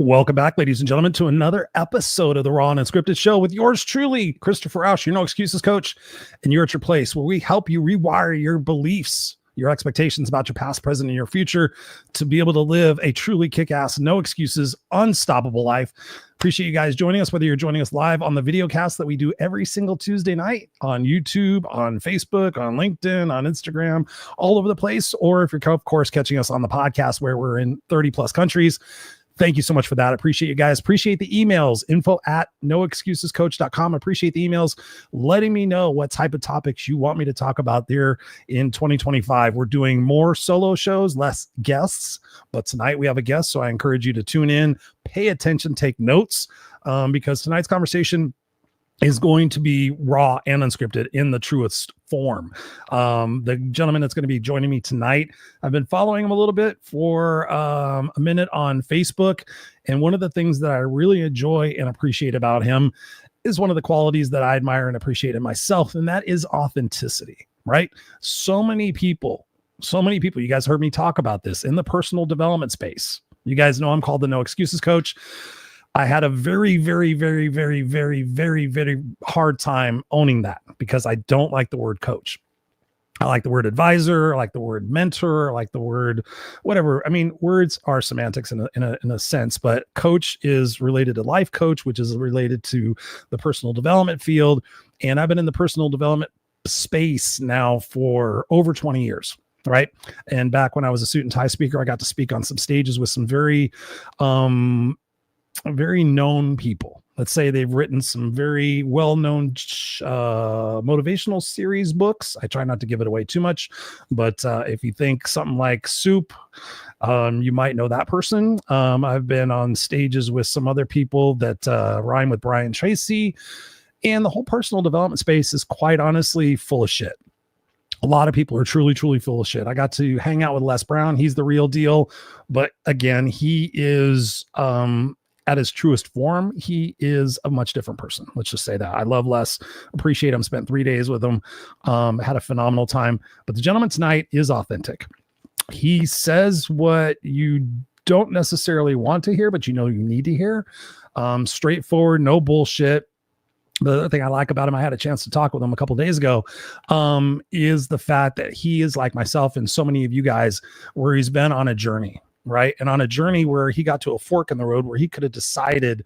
Welcome back, ladies and gentlemen, to another episode of the Raw and Unscripted Show with yours truly, Christopher Rausch, your No Excuses coach, and you're at your place where we help you rewire your beliefs, your expectations about your past, present, and your future to be able to live a truly kick-ass, no excuses, unstoppable life. Appreciate you guys joining us, whether you're joining us live on the video cast that we do every single Tuesday night on YouTube, on Facebook, on LinkedIn, on Instagram, all over the place, or if you're, of course, catching us on the podcast where we're in 30 plus countries. Thank you so much for that. I appreciate you guys. Appreciate the emails, info@noexcusescoach.com. Appreciate the emails letting me know what type of topics you want me to talk about there in 2025. We're doing more solo shows, less guests, but tonight we have a guest. So I encourage you to tune in, pay attention, take notes, because tonight's conversation is going to be raw and unscripted in the truest form. The gentleman that's going to be joining me tonight, I've been following him a little bit for a minute on Facebook. And one of the things that I really enjoy and appreciate about him is one of the qualities that I admire and appreciate in myself. And that is authenticity, right? So many people, you guys heard me talk about this in the personal development space. You guys know I'm called the No Excuses Coach. I had a very, very, very, very, very, very, very hard time owning that because I don't like the word coach. I like the word advisor. I like the word mentor. I like the word whatever. I mean, words are semantics in a sense, but coach is related to life coach, which is related to the personal development field. And I've been in the personal development space now for over 20 years. Right. And back when I was a suit and tie speaker, I got to speak on some stages with some very known people. Let's say they've written some very well-known motivational series books. I try not to give it away too much, but if you think something like Soup, you might know that person. I've been on stages with some other people that rhyme with Brian Tracy, and the whole personal development space is quite honestly full of shit. A lot of people are truly, truly full of shit. I got to hang out with Les Brown. He's the real deal. But again, he is at his truest form, he is a much different person. Let's just say that. I love Les, appreciate him, spent 3 days with him, had a phenomenal time. But the gentleman tonight is authentic. He says what you don't necessarily want to hear, but you know you need to hear. Straightforward, no bullshit. The other thing I like about him, I had a chance to talk with him a couple of days ago, is the fact that he is like myself and so many of you guys, where he's been on a journey. Right. And on a journey where he got to a fork in the road where he could have decided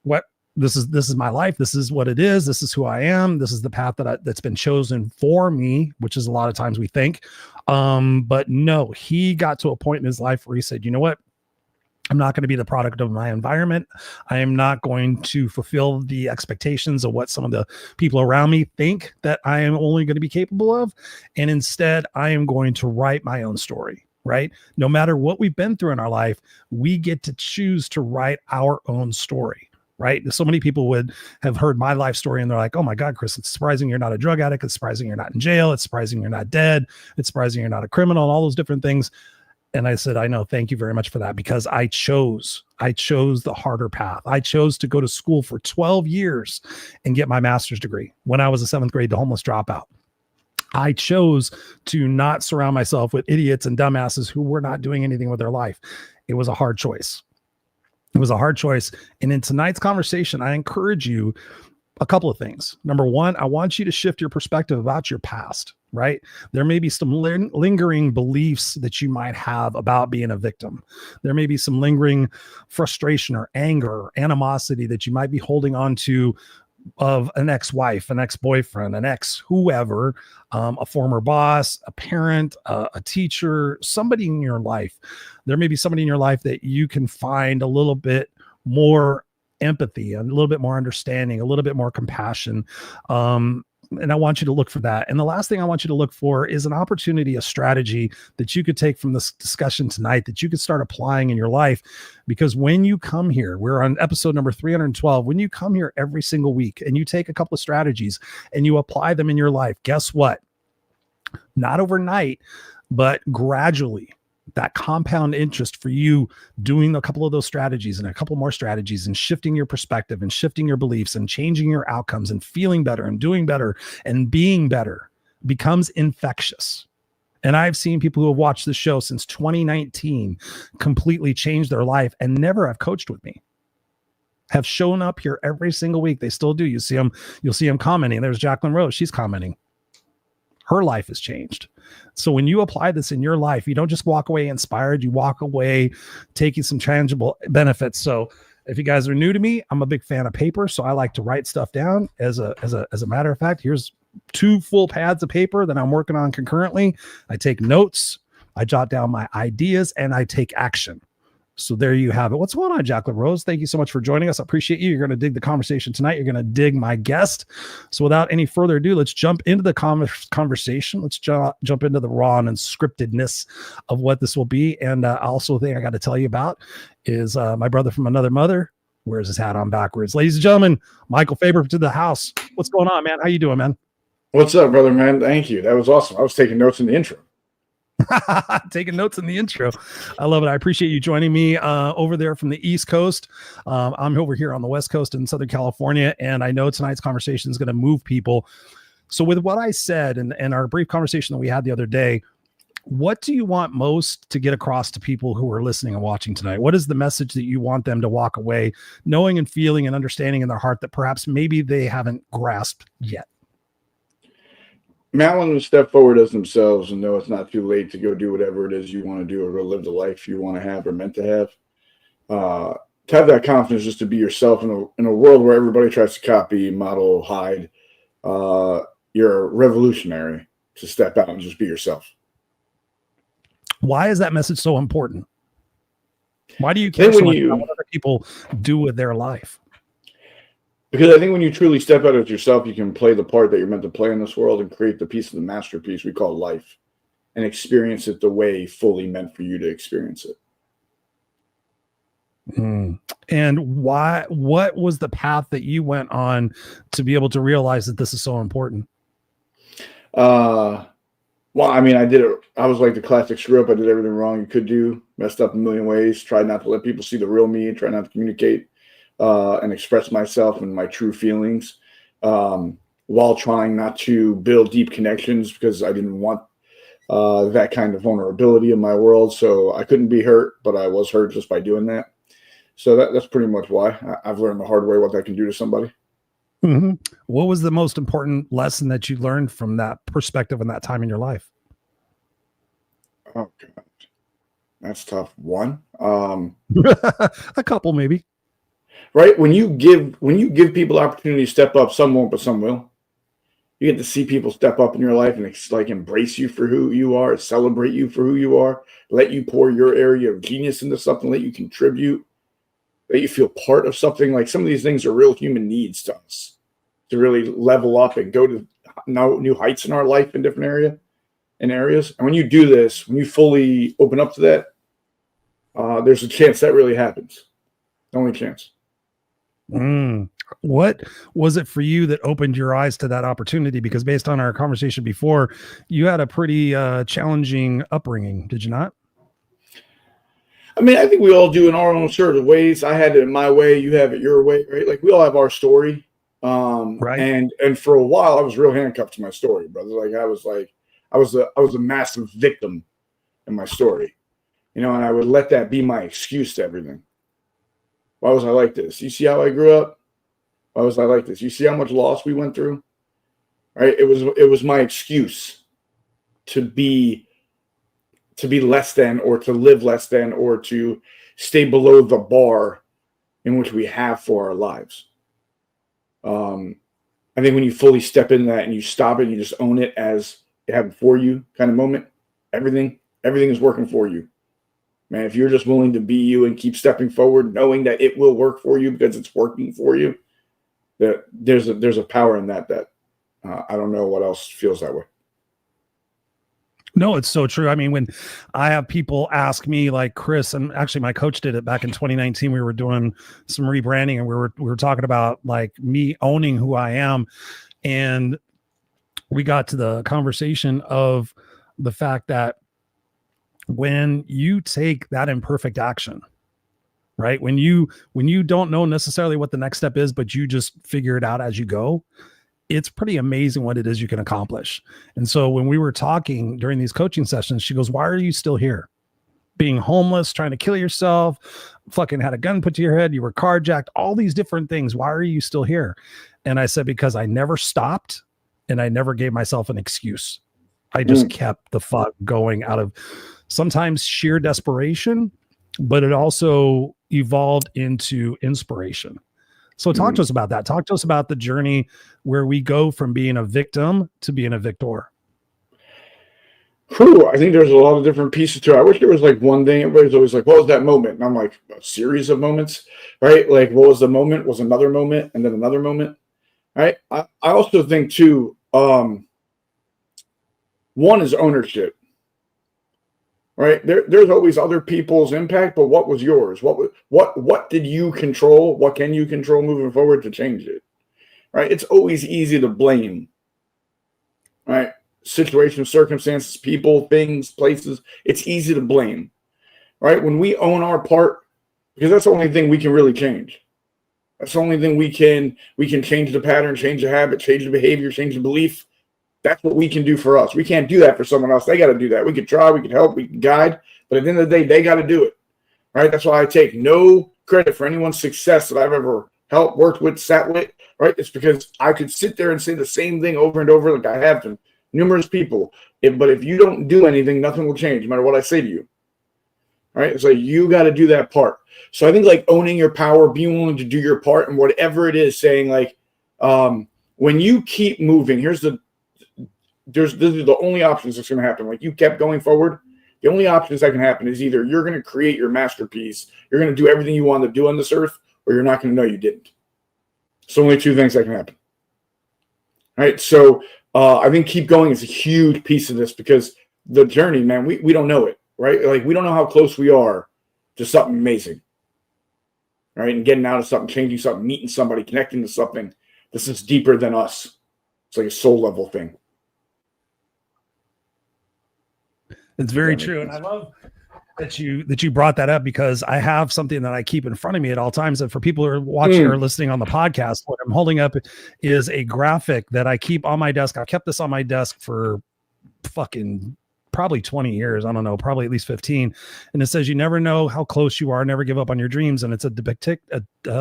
what this is my life. This is what it is. This is who I am. This is the path that's been chosen for me, which is a lot of times we think. But no, he got to a point in his life where he said, you know what? I'm not going to be the product of my environment. I am not going to fulfill the expectations of what some of the people around me think that I am only going to be capable of. And instead, I am going to write my own story. Right? No matter what we've been through in our life, we get to choose to write our own story. Right? So many people would have heard my life story and they're like, oh my God, Chris, it's surprising you're not a drug addict. It's surprising you're not in jail. It's surprising you're not dead. It's surprising you're not a criminal and all those different things. And I said, I know, thank you very much for that, because I chose the harder path. I chose to go to school for 12 years and get my master's degree when I was a 7th grade, the homeless dropout. I chose to not surround myself with idiots and dumbasses who were not doing anything with their life. It was a hard choice. And in tonight's conversation, I encourage you a couple of things. Number one, I want you to shift your perspective about your past, right? There may be some lingering beliefs that you might have about being a victim. There may be some lingering frustration or anger or animosity that you might be holding on to of an ex-wife, an ex-boyfriend, an ex-whoever, a former boss, a parent, a teacher, somebody in your life. There may be somebody in your life that you can find a little bit more empathy, a little bit more understanding, a little bit more compassion. And I want you to look for that. And the last thing I want you to look for is an opportunity, a strategy that you could take from this discussion tonight that you could start applying in your life. Because when you come here, we're on episode number 312. When you come here every single week and you take a couple of strategies and you apply them in your life, guess what? Not overnight, but gradually, that compound interest for you doing a couple of those strategies and a couple more strategies and shifting your perspective and shifting your beliefs and changing your outcomes and feeling better and doing better and being better becomes infectious. And I've seen people who have watched the show since 2019 completely change their life and never have coached with me, have shown up here every single week. They still do. You'll see them commenting. There's Jacqueline Rose. She's commenting. Her life has changed. So when you apply this in your life, you don't just walk away inspired, you walk away taking some tangible benefits. So if you guys are new to me, I'm a big fan of paper. So I like to write stuff down. As a matter of fact, here's 2 full pads of paper that I'm working on concurrently. I take notes, I jot down my ideas, and I take action. So there you have it. What's going on, Jacqueline Rose? Thank you so much for joining us. I appreciate you. You're going to dig the conversation tonight. You're going to dig my guest. So without any further ado, let's jump into the conversation. Let's jump into the raw and unscriptedness of what this will be. And also the thing I got to tell you about is my brother from another mother wears his hat on backwards. Ladies and gentlemen, Michael Fabber to the house. What's going on, man? How you doing, man? What's up, brother, man? Thank you. That was awesome. I was taking notes in the intro. Taking notes in the intro. I love it. I appreciate you joining me over there from the East Coast. I'm over here on the West Coast in Southern California, and I know tonight's conversation is going to move people. So with what I said and our brief conversation that we had the other day, what do you want most to get across to people who are listening and watching tonight? What is the message that you want them to walk away knowing and feeling and understanding in their heart that perhaps maybe they haven't grasped yet? Man, want to step forward as themselves and know it's not too late to go do whatever it is you want to do or go live the life you want to have or meant to have. To have that confidence just to be yourself in a world where everybody tries to copy, model, hide. You're revolutionary to step out and just be yourself. Why is that message so important? Why do you care so much about what other people do with their life? Because I think when you truly step out as yourself, you can play the part that you're meant to play in this world and create the piece of the masterpiece we call life and experience it the way fully meant for you to experience it. And what was the path that you went on to be able to realize that this is so important? Well, I mean, I did it. I was like the classic screw up. I did everything wrong you could do, messed up a million ways, tried not to let people see the real me, tried not to communicate and express myself and my true feelings while trying not to build deep connections because I didn't want that kind of vulnerability in my world. So I couldn't be hurt, but I was hurt just by doing that. So that's pretty much why. I've learned the hard way what that can do to somebody. Mm-hmm. What was the most important lesson that you learned from that perspective and that time in your life? Oh, God. That's tough. One. A couple, maybe. Right? When you give people opportunity to step up, some won't, but some will. You get to see people step up in your life and it's like embrace you for who you are, celebrate you for who you are, let you pour your area of genius into something, let you contribute, let you feel part of something. Like some of these things are real human needs to us to really level up and go to new heights in our life in different areas. And when you do this, when you fully open up to that, there's a chance that really happens. The only chance. What was it for you that opened your eyes to that opportunity? Because based on our conversation before, you had a pretty challenging upbringing, did you not? I mean, I think we all do in our own sort of ways. I had it in my way, you have it your way, right? Like we all have our story. Right. And for a while I was real handcuffed to my story, brother. I was a massive victim in my story, and I would let that be my excuse to everything. Why was I like this? You see how I grew up? Why was I like this? You see how much loss we went through? Right? It was my excuse to be less than, or to live less than, or to stay below the bar in which we have for our lives. I think when you fully step into that and you stop it and you just own it as it happened for you kind of moment, everything is working for you. Man, if you're just willing to be you and keep stepping forward, knowing that it will work for you because it's working for you, that there's a power in that I don't know what else feels that way. No, it's so true. I mean, when I have people ask me, like Chris, and actually my coach did it back in 2019, we were doing some rebranding and we were talking about like me owning who I am. And we got to the conversation of the fact that when you take that imperfect action, right? When you don't know necessarily what the next step is, but you just figure it out as you go, it's pretty amazing what it is you can accomplish. And so when we were talking during these coaching sessions, she goes, why are you still here? Being homeless, trying to kill yourself, fucking had a gun put to your head, you were carjacked, all these different things. Why are you still here? And I said, because I never stopped and I never gave myself an excuse. I just kept the fuck going out of sometimes sheer desperation, but it also evolved into inspiration. So talk to us about that. Talk to us about the journey where we go from being a victim to being a victor. Cool. I think there's a lot of different pieces to it. I wish there was like one thing. Everybody's always like, what was that moment? And I'm like, a series of moments, right? Like, what was the moment? Was another moment and then another moment, right? I also think too, one is ownership, right? There's always other people's impact, but what was yours? What did you control? What can you control moving forward to change it, right? It's always easy to blame, right? Situations, circumstances, people, things, places. It's easy to blame, right? When we own our part, because that's the only thing we can really change. That's the only thing we can change the pattern, change the habit, change the behavior, change the belief. That's what we can do for us. We can't do that for someone else. They got to do that. We can try, we can help, we can guide, but at the end of the day, they got to do it, right? That's why I take no credit for anyone's success that I've ever helped, worked with, sat with, right? It's because I could sit there and say the same thing over and over like I have to numerous people. But if you don't do anything, nothing will change, no matter what I say to you, right? So you got to do that part. So I think like owning your power, being willing to do your part, and whatever it is, saying like, when you keep moving, this is the only options that's going to happen. Like you kept going forward. The only options that can happen is either you're going to create your masterpiece, you're going to do everything you want to do on this earth, or you're not going to know you didn't. So only two things that can happen. All right. So I think keep going is a huge piece of this, because the journey, man, we don't know it, right? Like we don't know how close we are to something amazing, right? And getting out of something, changing something, meeting somebody, connecting to something. This is deeper than us. It's like a soul level thing. It's very true. And I love that you brought that up, because I have something that I keep in front of me at all times. And for people who are watching or listening on the podcast, what I'm holding up is a graphic that I keep on my desk. I've kept this on my desk for fucking probably 20 years. I don't know, probably at least 15. And it says, you never know how close you are. Never give up on your dreams. And it's a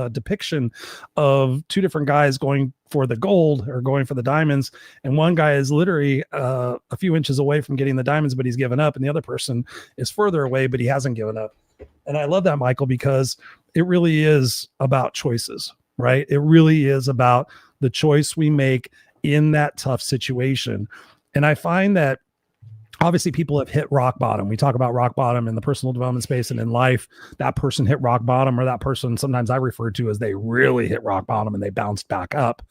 depiction of two different guys going for the gold or going for the diamonds. And one guy is literally a few inches away from getting the diamonds, but he's given up. And the other person is further away, but he hasn't given up. And I love that, Michael, because it really is about choices, right? It really is about the choice we make in that tough situation. And I find that obviously people have hit rock bottom. We talk about rock bottom in the personal development space and in life. That person hit rock bottom, or that person sometimes I refer to as they really hit rock bottom and they bounced back up.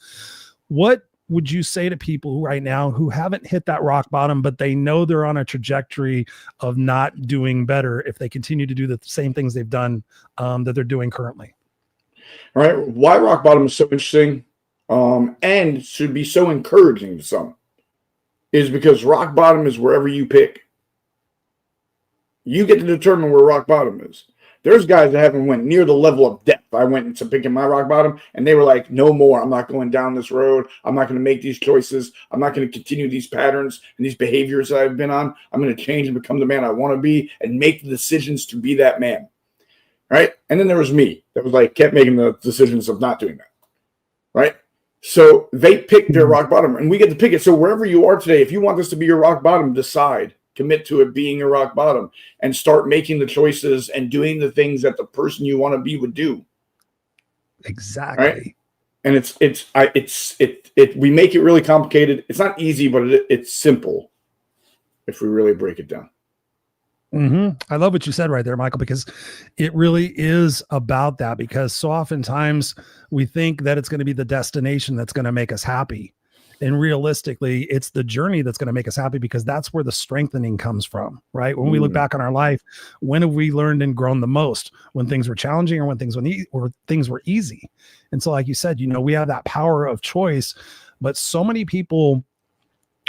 What would you say to people right now who haven't hit that rock bottom, but they know they're on a trajectory of not doing better if they continue to do the same things they've done that they're doing currently? All right. Why rock bottom is so interesting and should be so encouraging to some is because rock bottom is wherever you pick. You get to determine where rock bottom is. There's guys that haven't went near the level of depth I went into picking my rock bottom, and they were like, no more. I'm not going down this road. I'm not going to make these choices. I'm not going to continue these patterns and these behaviors that I've been on. I'm going to change and become the man I want to be and make the decisions to be that man. Right? And then there was me that was like, kept making the decisions of not doing that. Right? So they picked their rock bottom, and we get to pick it. So wherever you are today, if you want this to be your rock bottom, decide, commit to it being your rock bottom, and start making the choices and doing the things that the person you want to be would do. Exactly. Right? And we make it really complicated. It's not easy, but it's simple if we really break it down. I love what you said right there, Michael, because it really is about that, because so oftentimes we think that it's going to be the destination that's going to make us happy. And realistically, it's the journey that's going to make us happy, because that's where the strengthening comes from, right? When we look back on our life, when have we learned and grown the most? When things were challenging, or when things were easy? And so, like you said, we have that power of choice, but so many people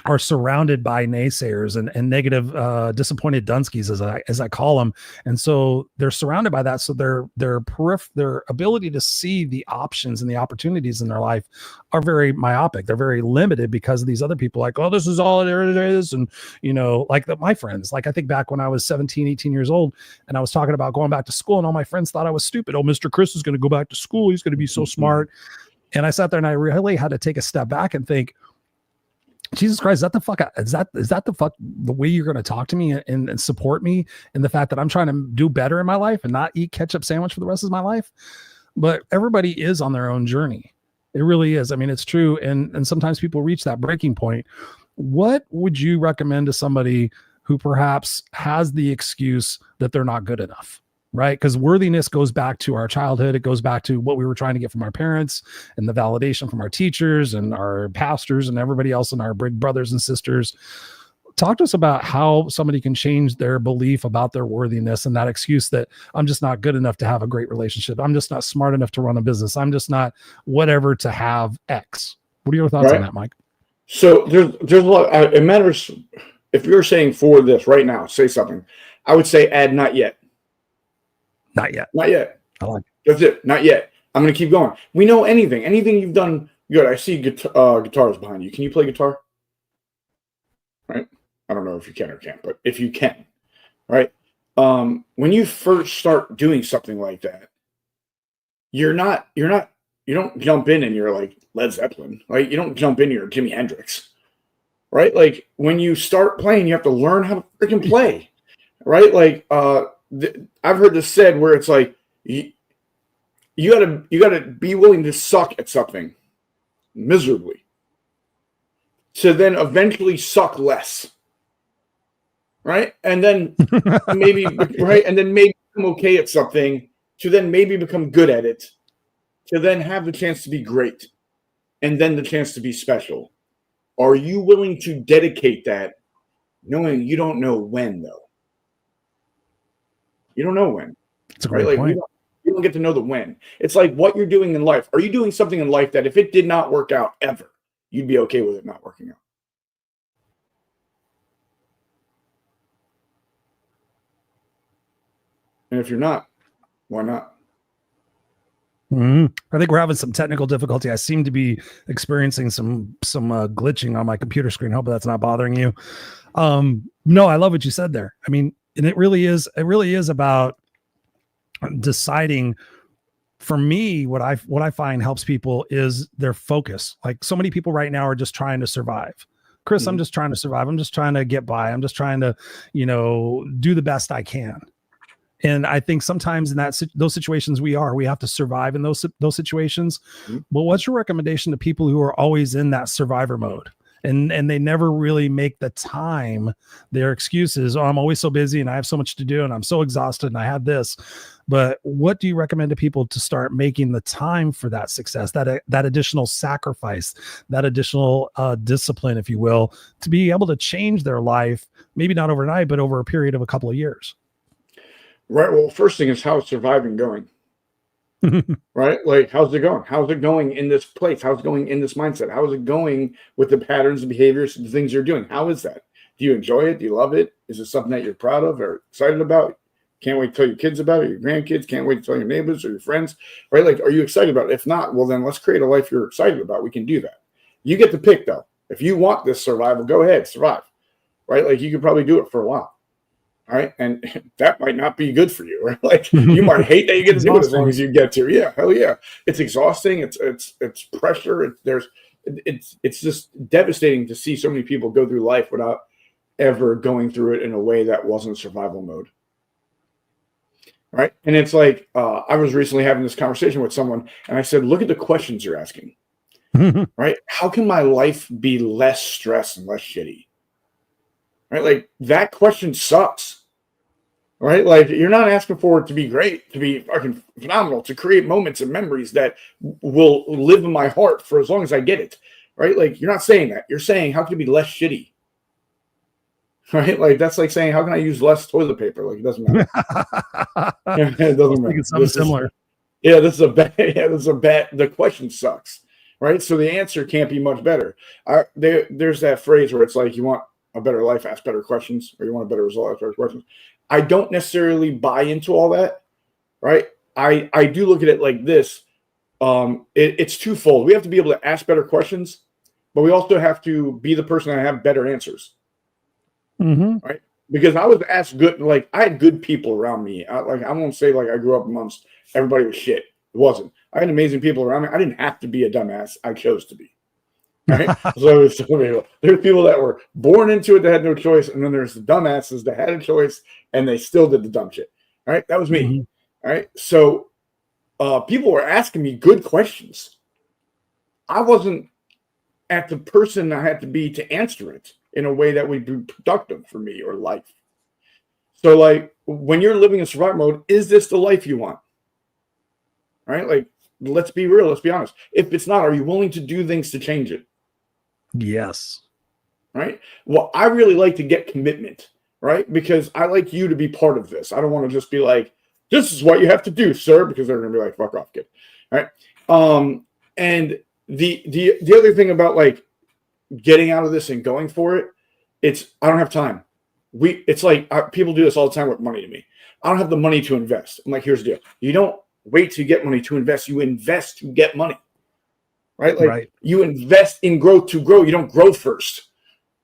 are surrounded by naysayers and negative, disappointed Dunskies, as I call them. And so they're surrounded by that. So their ability to see the options and the opportunities in their life are very myopic. They're very limited because of these other people like, oh, this is all there is. And, like my friends, like I think back when I was 17, 18 years old and I was talking about going back to school and all my friends thought I was stupid. Oh, Mr. Chris is going to go back to school. He's going to be so smart. And I sat there and I really had to take a step back and think, Jesus Christ, is that the way you're going to talk to me and support me in the fact that I'm trying to do better in my life and not eat ketchup sandwich for the rest of my life? But everybody is on their own journey. It really is. I mean, it's true. And sometimes people reach that breaking point. What would you recommend to somebody who perhaps has the excuse that they're not good enough? Right? Because worthiness goes back to our childhood. It goes back to what we were trying to get from our parents and the validation from our teachers and our pastors and everybody else and our big brothers and sisters. Talk to us about how somebody can change their belief about their worthiness and that excuse that I'm just not good enough to have a great relationship. I'm just not smart enough to run a business. I'm just not whatever to have X. What are your thoughts on that, Mike? So there's a lot. It matters if you're saying for this right now, say something. I would say add not yet. Not yet. Not yet. I like it. That's it. Not yet. I'm going to keep going. We know anything you've done good. I see guitars behind you. Can you play guitar? Right. I don't know if you can or can't, but if you can, right. When you first start doing something like that, you don't jump in and you're like Led Zeppelin, right? You don't jump in, you're Jimi Hendrix, right? Like when you start playing, you have to learn how to freaking play, right? Like, I've heard this said where it's like you gotta be willing to suck at something miserably to then eventually suck less, right? And then maybe right, and then maybe become okay at something to then maybe become good at it to then have the chance to be great and then the chance to be special. Are you willing to dedicate that, knowing you don't know when though? You don't know when. That's a great point. You don't get to know the when. It's like what you're doing in life. Are you doing something in life that if it did not work out ever, you'd be okay with it not working out? And if you're not, why not? I think we're having some technical difficulty. I seem to be experiencing some glitching on my computer screen. Hope that's not bothering you. No, I love what you said there. I mean, and it really is about deciding. For me, what I find helps people is their focus. Like so many people right now are just trying to survive. Chris, I'm just trying to survive. I'm just trying to get by. I'm just trying to, do the best I can. And I think sometimes in those situations we have to survive in those situations. But what's your recommendation to people who are always in that survivor mode and they never really make the time? Their excuses, oh, I'm always so busy and I have so much to do and I'm so exhausted and I have this. But what do you recommend to people to start making the time for that success, that additional sacrifice, that additional discipline, if you will, to be able to change their life, maybe not overnight, but over a period of a couple of years? Right. Well, first thing is, how's surviving going? Right? Like, how's it going? How's it going in this place? How's it going in this mindset? How is it going with the patterns, the behaviors, the things you're doing? How is that? Do you enjoy it? Do you love it? Is it something that you're proud of or excited about? Can't wait to tell your kids about it, your grandkids. Can't wait to tell your neighbors or your friends, right? Like, are you excited about it? If not, well, then let's create a life you're excited about. We can do that. You get to pick, though. If you want this survival, go ahead, survive, right? Like, you could probably do it for a while. All right. And that might not be good for you, right? Like you might hate that you get to do it as long as you get to. Yeah. Hell yeah. It's exhausting. It's pressure. It's just devastating to see so many people go through life without ever going through it in a way that wasn't survival mode. Right. And it's like, I was recently having this conversation with someone and I said, look at the questions you're asking, right? How can my life be less stress and less shitty? Right. Like that question sucks. Right? Like you're not asking for it to be great, to be fucking phenomenal, to create moments and memories that will live in my heart for as long as I get it. Right? Like you're not saying that. You're saying, how can it be less shitty? Right? Like that's like saying, how can I use less toilet paper? Like it doesn't matter. It doesn't matter. Something similar. This is a bad. The question sucks. right? So the answer can't be much better. There's that phrase where it's like, you want a better life, ask better questions, or you want a better result, ask better questions. I don't necessarily buy into all that, right? I do look at it like this. It's twofold. We have to be able to ask better questions, but we also have to be the person that have better answers, right? Because I was asked good, like I had good people around me. I won't say like I grew up amongst everybody was shit. It wasn't. I had amazing people around me. I didn't have to be a dumbass. I chose to be. Right? So there's people that were born into it that had no choice, and then there's the dumbasses that had a choice and they still did the dumb shit. All right, that was me. All right, so people were asking me good questions. I wasn't at the person I had to be to answer it in a way that would be productive for me or life. So, like, when you're living in survival mode, is this the life you want? Right? Like, let's be real. Let's be honest. If it's not, are you willing to do things to change it? Yes. Right? Well, I really like to get commitment, right? Because I like you to be part of this. I don't want to just be like, this is what you have to do, sir, because they're going to be like, fuck off, kid. All right? And the other thing about like getting out of this and going for it, it's I don't have time. It's like people do this all the time with money to me. I don't have the money to invest. I'm like, here's the deal. You don't wait to get money to invest. You invest to get money, right? Like you invest in growth to grow. You don't grow first,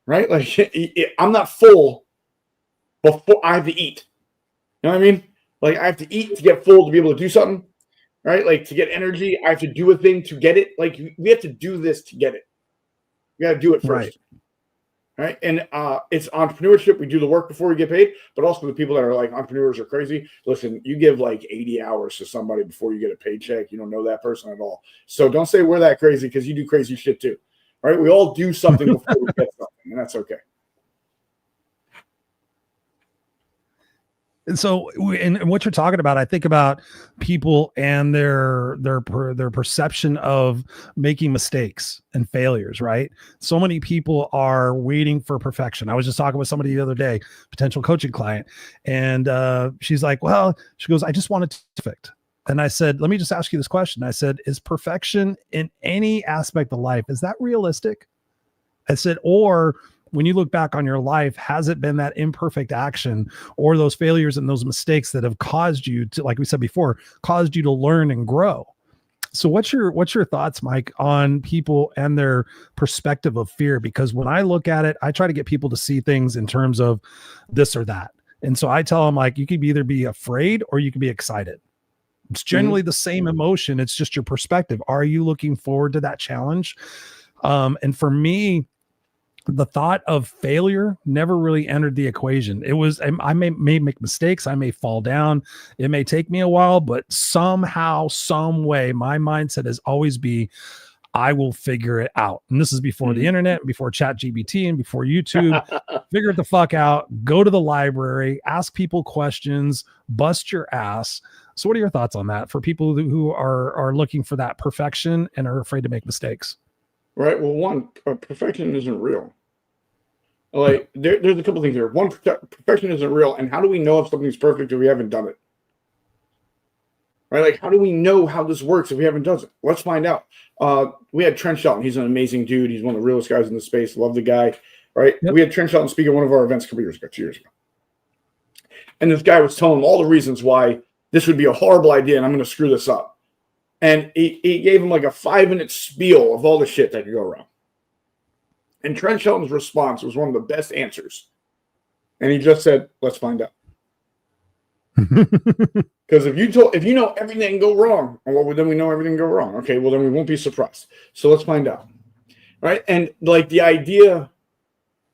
right? Like I'm not full before I have to eat. You know what I mean? Like I have to eat to get full to be able to do something, right? Like to get energy, I have to do a thing to get it. Like we have to do this to get it. We got to do it first. Right. And it's entrepreneurship. We do the work before we get paid, but also the people that are like entrepreneurs are crazy. Listen, you give like 80 hours to somebody before you get a paycheck. You don't know that person at all. So don't say we're that crazy because you do crazy shit too. Right. We all do something before we get something, and that's okay. And so, and what you're talking about, I think about people and their perception of making mistakes and failures, right? So many people are waiting for perfection. I was just talking with somebody the other day, potential coaching client, and she's like, well, she goes, I just want it perfect. And I said, let me just ask you this question. I said, is perfection in any aspect of life, is that realistic? I said, or when you look back on your life, has it been that imperfect action or those failures and those mistakes that have caused you to, like we said before, caused you to learn and grow? So what's your thoughts, Mike, on people and their perspective of fear? Because when I look at it, I try to get people to see things in terms of this or that. And so I tell them, like, you could either be afraid or you can be excited. It's generally the same emotion. It's just your perspective. Are you looking forward to that challenge? And for me, the thought of failure never really entered the equation. It was, I may make mistakes. I may fall down. It may take me a while, but somehow, some way, my mindset has always be, I will figure it out. And this is before the internet, before ChatGPT, and before YouTube. Figure it the fuck out. Go to the library, ask people questions, bust your ass. So what are your thoughts on that for people who are looking for that perfection and are afraid to make mistakes? Right. Well, one, perfection isn't real. Like there's a couple things here. One, perfection isn't real. And how do we know if something's perfect if we haven't done it? Right. Like, how do we know how this works if we haven't done it? Let's find out. We had Trent Shelton. He's an amazing dude. He's one of the realest guys in the space. Love the guy. Right. Yep. We had Trent Shelton speak at one of our events a couple years ago, 2 years ago. And this guy was telling him all the reasons why this would be a horrible idea and I'm going to screw this up. And he gave him like a 5-minute spiel of all the shit that could go wrong. And Trent Shelton's response was one of the best answers. And he just said, let's find out. Because if you know everything can go wrong, well, then we know everything can go wrong. Okay, well, then we won't be surprised. So let's find out. Right? And like the idea,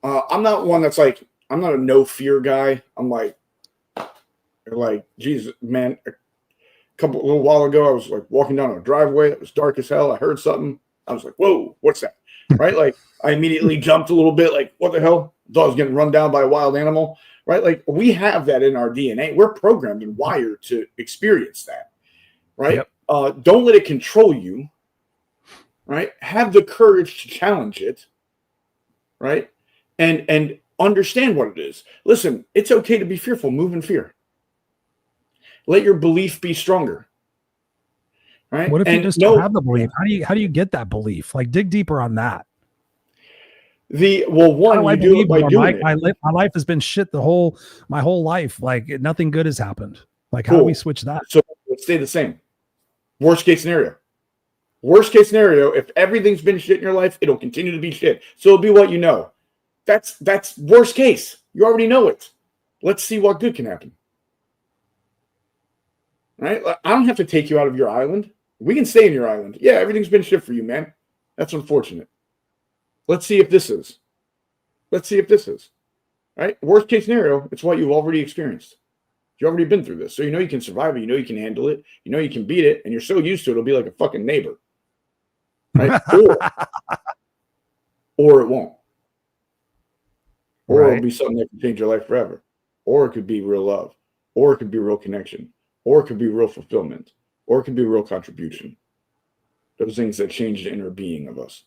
I'm not one that's like, I'm not a no fear guy. I'm like, Jesus, man. A little while ago, I was like walking down a driveway. It was dark as hell. I heard something. I was like, whoa, what's that? Right? Like I immediately jumped a little bit, like, what the hell? I thought I was getting run down by a wild animal. Right? Like we have that in our DNA. We're programmed and wired to experience that. Right? Yep. Don't let it control you. Right? Have the courage to challenge it. Right? And understand what it is. Listen, it's okay to be fearful. Move in fear. Let your belief be stronger. right? What if you And just don't have the belief? How do you get that belief? Like, dig deeper on that. One, you do it by doing it. My life has been shit my whole life. Like, nothing good has happened. Like, how do we switch that? So let's stay the same. Worst case scenario. Worst case scenario, if everything's been shit in your life, it'll continue to be shit. So it'll be what you know. That's worst case. You already know it. Let's see what good can happen. Right? I don't have to take you out of your island. We can stay in your island. Yeah, everything's been shit for you, man. That's unfortunate. Let's see if this is. Right? Worst case scenario, it's what you've already experienced. You've already been through this. So you know you can survive it. You know you can handle it. You know you can beat it. And you're so used to it, it'll be like a fucking neighbor. Right? Or it won't. Or it'll be something that can change your life forever. Or it could be real love. Or it could be real connection. Or it could be real fulfillment. Or it could be real contribution. Those things that change the inner being of us.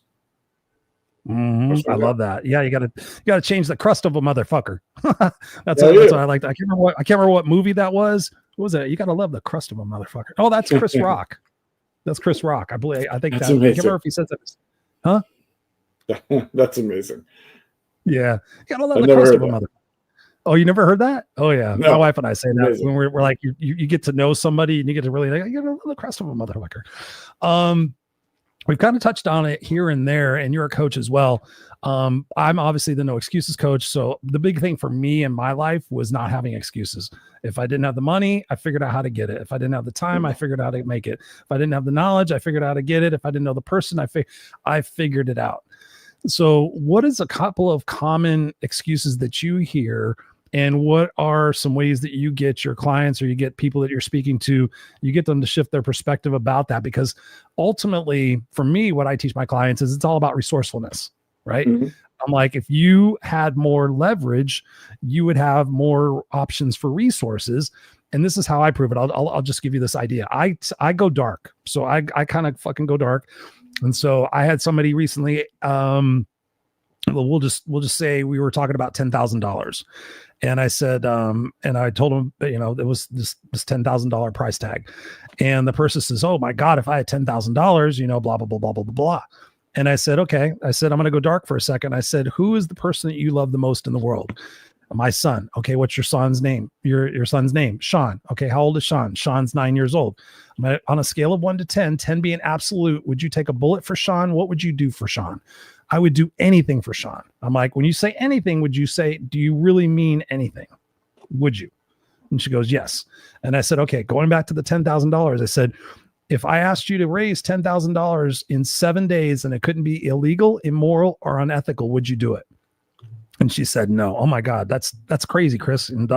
Mm-hmm. I love that. Yeah, you gotta change the crust of a motherfucker. That's what I like. I can't remember what movie that was. What was it? You gotta love the crust of a motherfucker. Oh, that's Chris Rock. That's Chris Rock. I think that's amazing. I can't remember if he said that. Huh? That's amazing. Yeah, you gotta love the crust of a motherfucker. Oh, you never heard that? Oh yeah, no. My wife and I say that when we're like, you get to know somebody and you get to really like, you gotta love the crust of a motherfucker. We've kind of touched on it here and there, and you're a coach as well. I'm obviously the no excuses coach. So the big thing for me in my life was not having excuses. If I didn't have the money, I figured out how to get it. If I didn't have the time, I figured out how to make it. If I didn't have the knowledge, I figured out how to get it. If I didn't know the person, I figured it out. So what is a couple of common excuses that you hear? And what are some ways that you get your clients or you get people that you're speaking to, you get them to shift their perspective about that? Because ultimately, for me, what I teach my clients is it's all about resourcefulness, right? Mm-hmm. I'm like, if you had more leverage, you would have more options for resources. And this is how I prove it. I'll just give you this idea. I go dark. So I kind of fucking go dark. And so I had somebody recently, we'll just say we were talking about $10,000. And I said, and I told him, there was this $10,000 price tag. And the person says, oh my God, if I had $10,000, blah, blah, blah, blah, blah, blah, blah. And I said, okay. I said, I'm going to go dark for a second. I said, who is the person that you love the most in the world? My son. Okay. What's your son's name? Your son's name? Sean. Okay. How old is Sean? Sean's 9 years old. On a scale of 1 to 10, 10 being absolute, would you take a bullet for Sean? What would you do for Sean? I would do anything for Sean. I'm like, when you say anything, would you say, do you really mean anything? Would you? And she goes, yes. And I said, okay, going back to the $10,000, I said, if I asked you to raise $10,000 in 7 days and it couldn't be illegal, immoral, or unethical, would you do it? And she said, no. Oh my God, that's crazy, Chris. And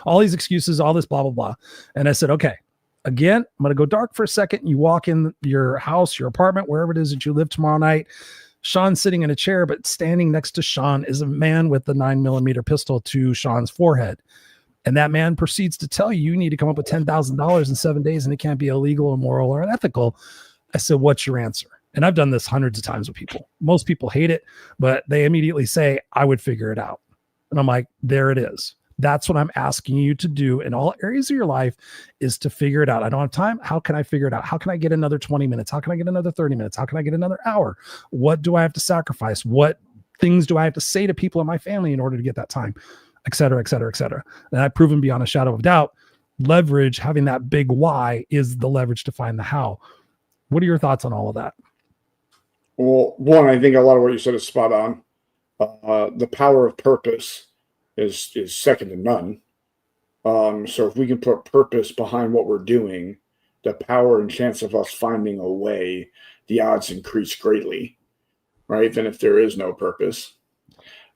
all these excuses, all this blah, blah, blah. And I said, okay, again, I'm going to go dark for a second. You walk in your house, your apartment, wherever it is that you live tomorrow night. Sean's sitting in a chair, but standing next to Sean is a man with the 9mm pistol to Sean's forehead. And that man proceeds to tell you need to come up with $10,000 in 7 days and it can't be illegal, immoral, or unethical. I said, what's your answer? And I've done this hundreds of times with people. Most people hate it, but they immediately say, I would figure it out. And I'm like, there it is. That's what I'm asking you to do in all areas of your life is to figure it out. I don't have time. How can I figure it out? How can I get another 20 minutes? How can I get another 30 minutes? How can I get another hour? What do I have to sacrifice? What things do I have to say to people in my family in order to get that time? Et cetera, et cetera, et cetera. And I've proven beyond a shadow of doubt, leverage, having that big why is the leverage to find the how. What are your thoughts on all of that? Well, one, I think a lot of what you said is spot on. The power of purpose is second to none. So if we can put purpose behind what we're doing, the power and chance of us finding a way, the odds increase greatly, right? Than if there is no purpose.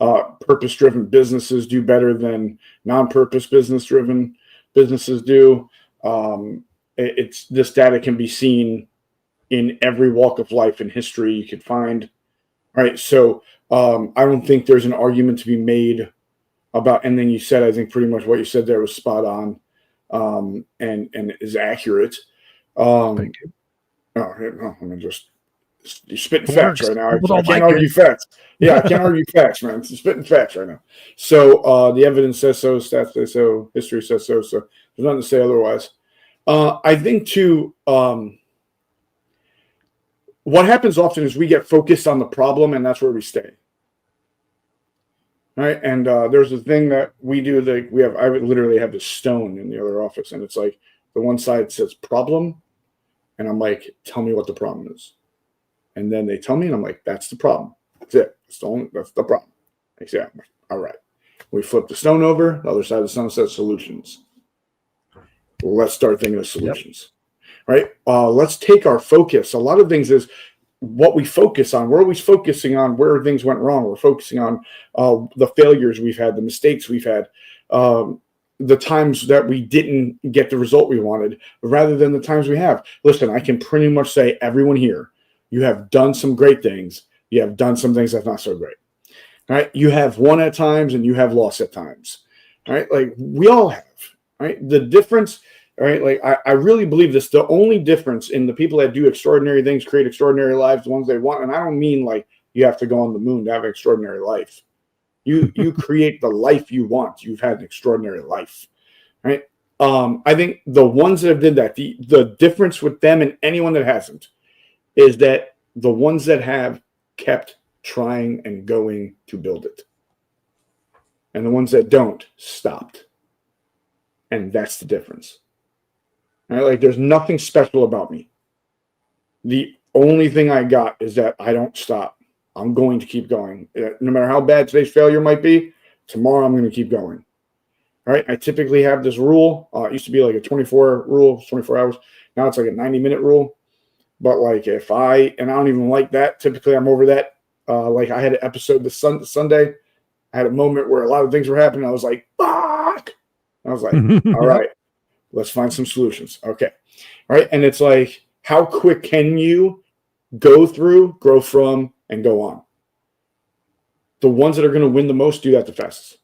Purpose-driven businesses do better than non-purpose business-driven businesses do. This data can be seen in every walk of life and history you could find. Right. So I don't think there's an argument to be made about anything you said. I think pretty much what you said there was spot on and is accurate. Thank you. You're spitting facts right now. I can't argue facts. Yeah, I can't argue facts, man. You're spitting facts right now. So the evidence says so, stats say so, history says so. So there's nothing to say otherwise. I think too, what happens often is we get focused on the problem, and that's where we stay. All right. And there's a thing that we do that I would literally have this stone in the other office, and it's like the one side says problem. And I'm like, tell me what the problem is. And then they tell me, and I'm like, that's the problem. That's it. That's the problem. They say, all right. We flip the stone over. The other side of the stone says solutions. Let's start thinking of solutions. Yep. Right? Let's take our focus. A lot of things is what we focus on. We're always focusing on where things went wrong. We're focusing on the failures we've had, the mistakes we've had, the times that we didn't get the result we wanted, rather than the times we have. Listen, I can pretty much say, everyone here, you have done some great things. You have done some things that's not so great. All right? You have won at times and you have lost at times. All right? Like we all have. Right? The difference, all right, like I really believe this. The only difference in the people that do extraordinary things, create extraordinary lives, the ones they want, and I don't mean like you have to go on the moon to have an extraordinary life. You create the life you want. You've had an extraordinary life, right? I think the ones that have did that, the difference with them and anyone that hasn't is that the ones that have kept trying and going to build it, and the ones that don't stopped. And that's the difference. Right? Like there's nothing special about me. The only thing I got is that I don't stop. I'm going to keep going. No matter how bad today's failure might be, tomorrow I'm going to keep going. All right. I typically have this rule. It used to be like a 24 rule, 24 hours. Now it's like a 90-minute rule. But like and I don't even like that. Typically I'm over that. Like I had an episode this Sunday. I had a moment where a lot of things were happening. I was like, fuck. I was like, all right, let's find some solutions. Okay. All right. And it's like, how quick can you go through, grow from, and go on? The ones that are going to win the most do that the fastest.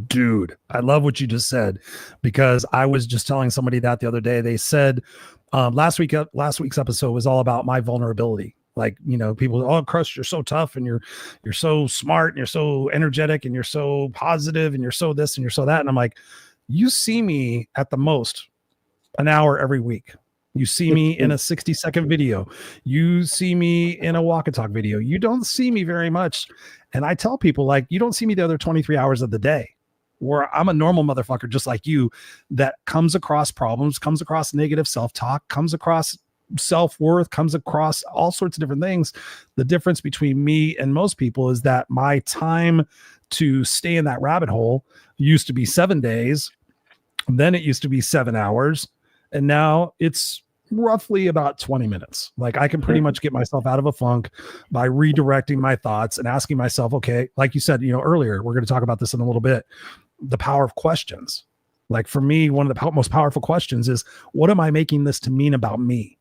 Dude, I love what you just said, because I was just telling somebody that the other day. They said last week's episode was all about my vulnerability. Like, you know, people, oh, Chris, you're so tough and you're so smart and you're so energetic and you're so positive and you're so this and you're so that. And I'm like, you see me at the most an hour every week. You see me in a 60-second video. You see me in a walk and talk video. You don't see me very much. And I tell people, like, you don't see me the other 23 hours of the day, where I'm a normal motherfucker just like you that comes across problems, comes across negative self-talk, comes across self-worth, comes across all sorts of different things. The difference between me and most people is that my time to stay in that rabbit hole used to be 7 days, then it used to be 7 hours, and now it's roughly about 20 minutes. Like I can pretty much get myself out of a funk by redirecting my thoughts and asking myself, okay, like you said, you know, earlier, we're going to talk about this in a little bit, the power of questions. Like for me, one of the most powerful questions is, what am I making this to mean about me?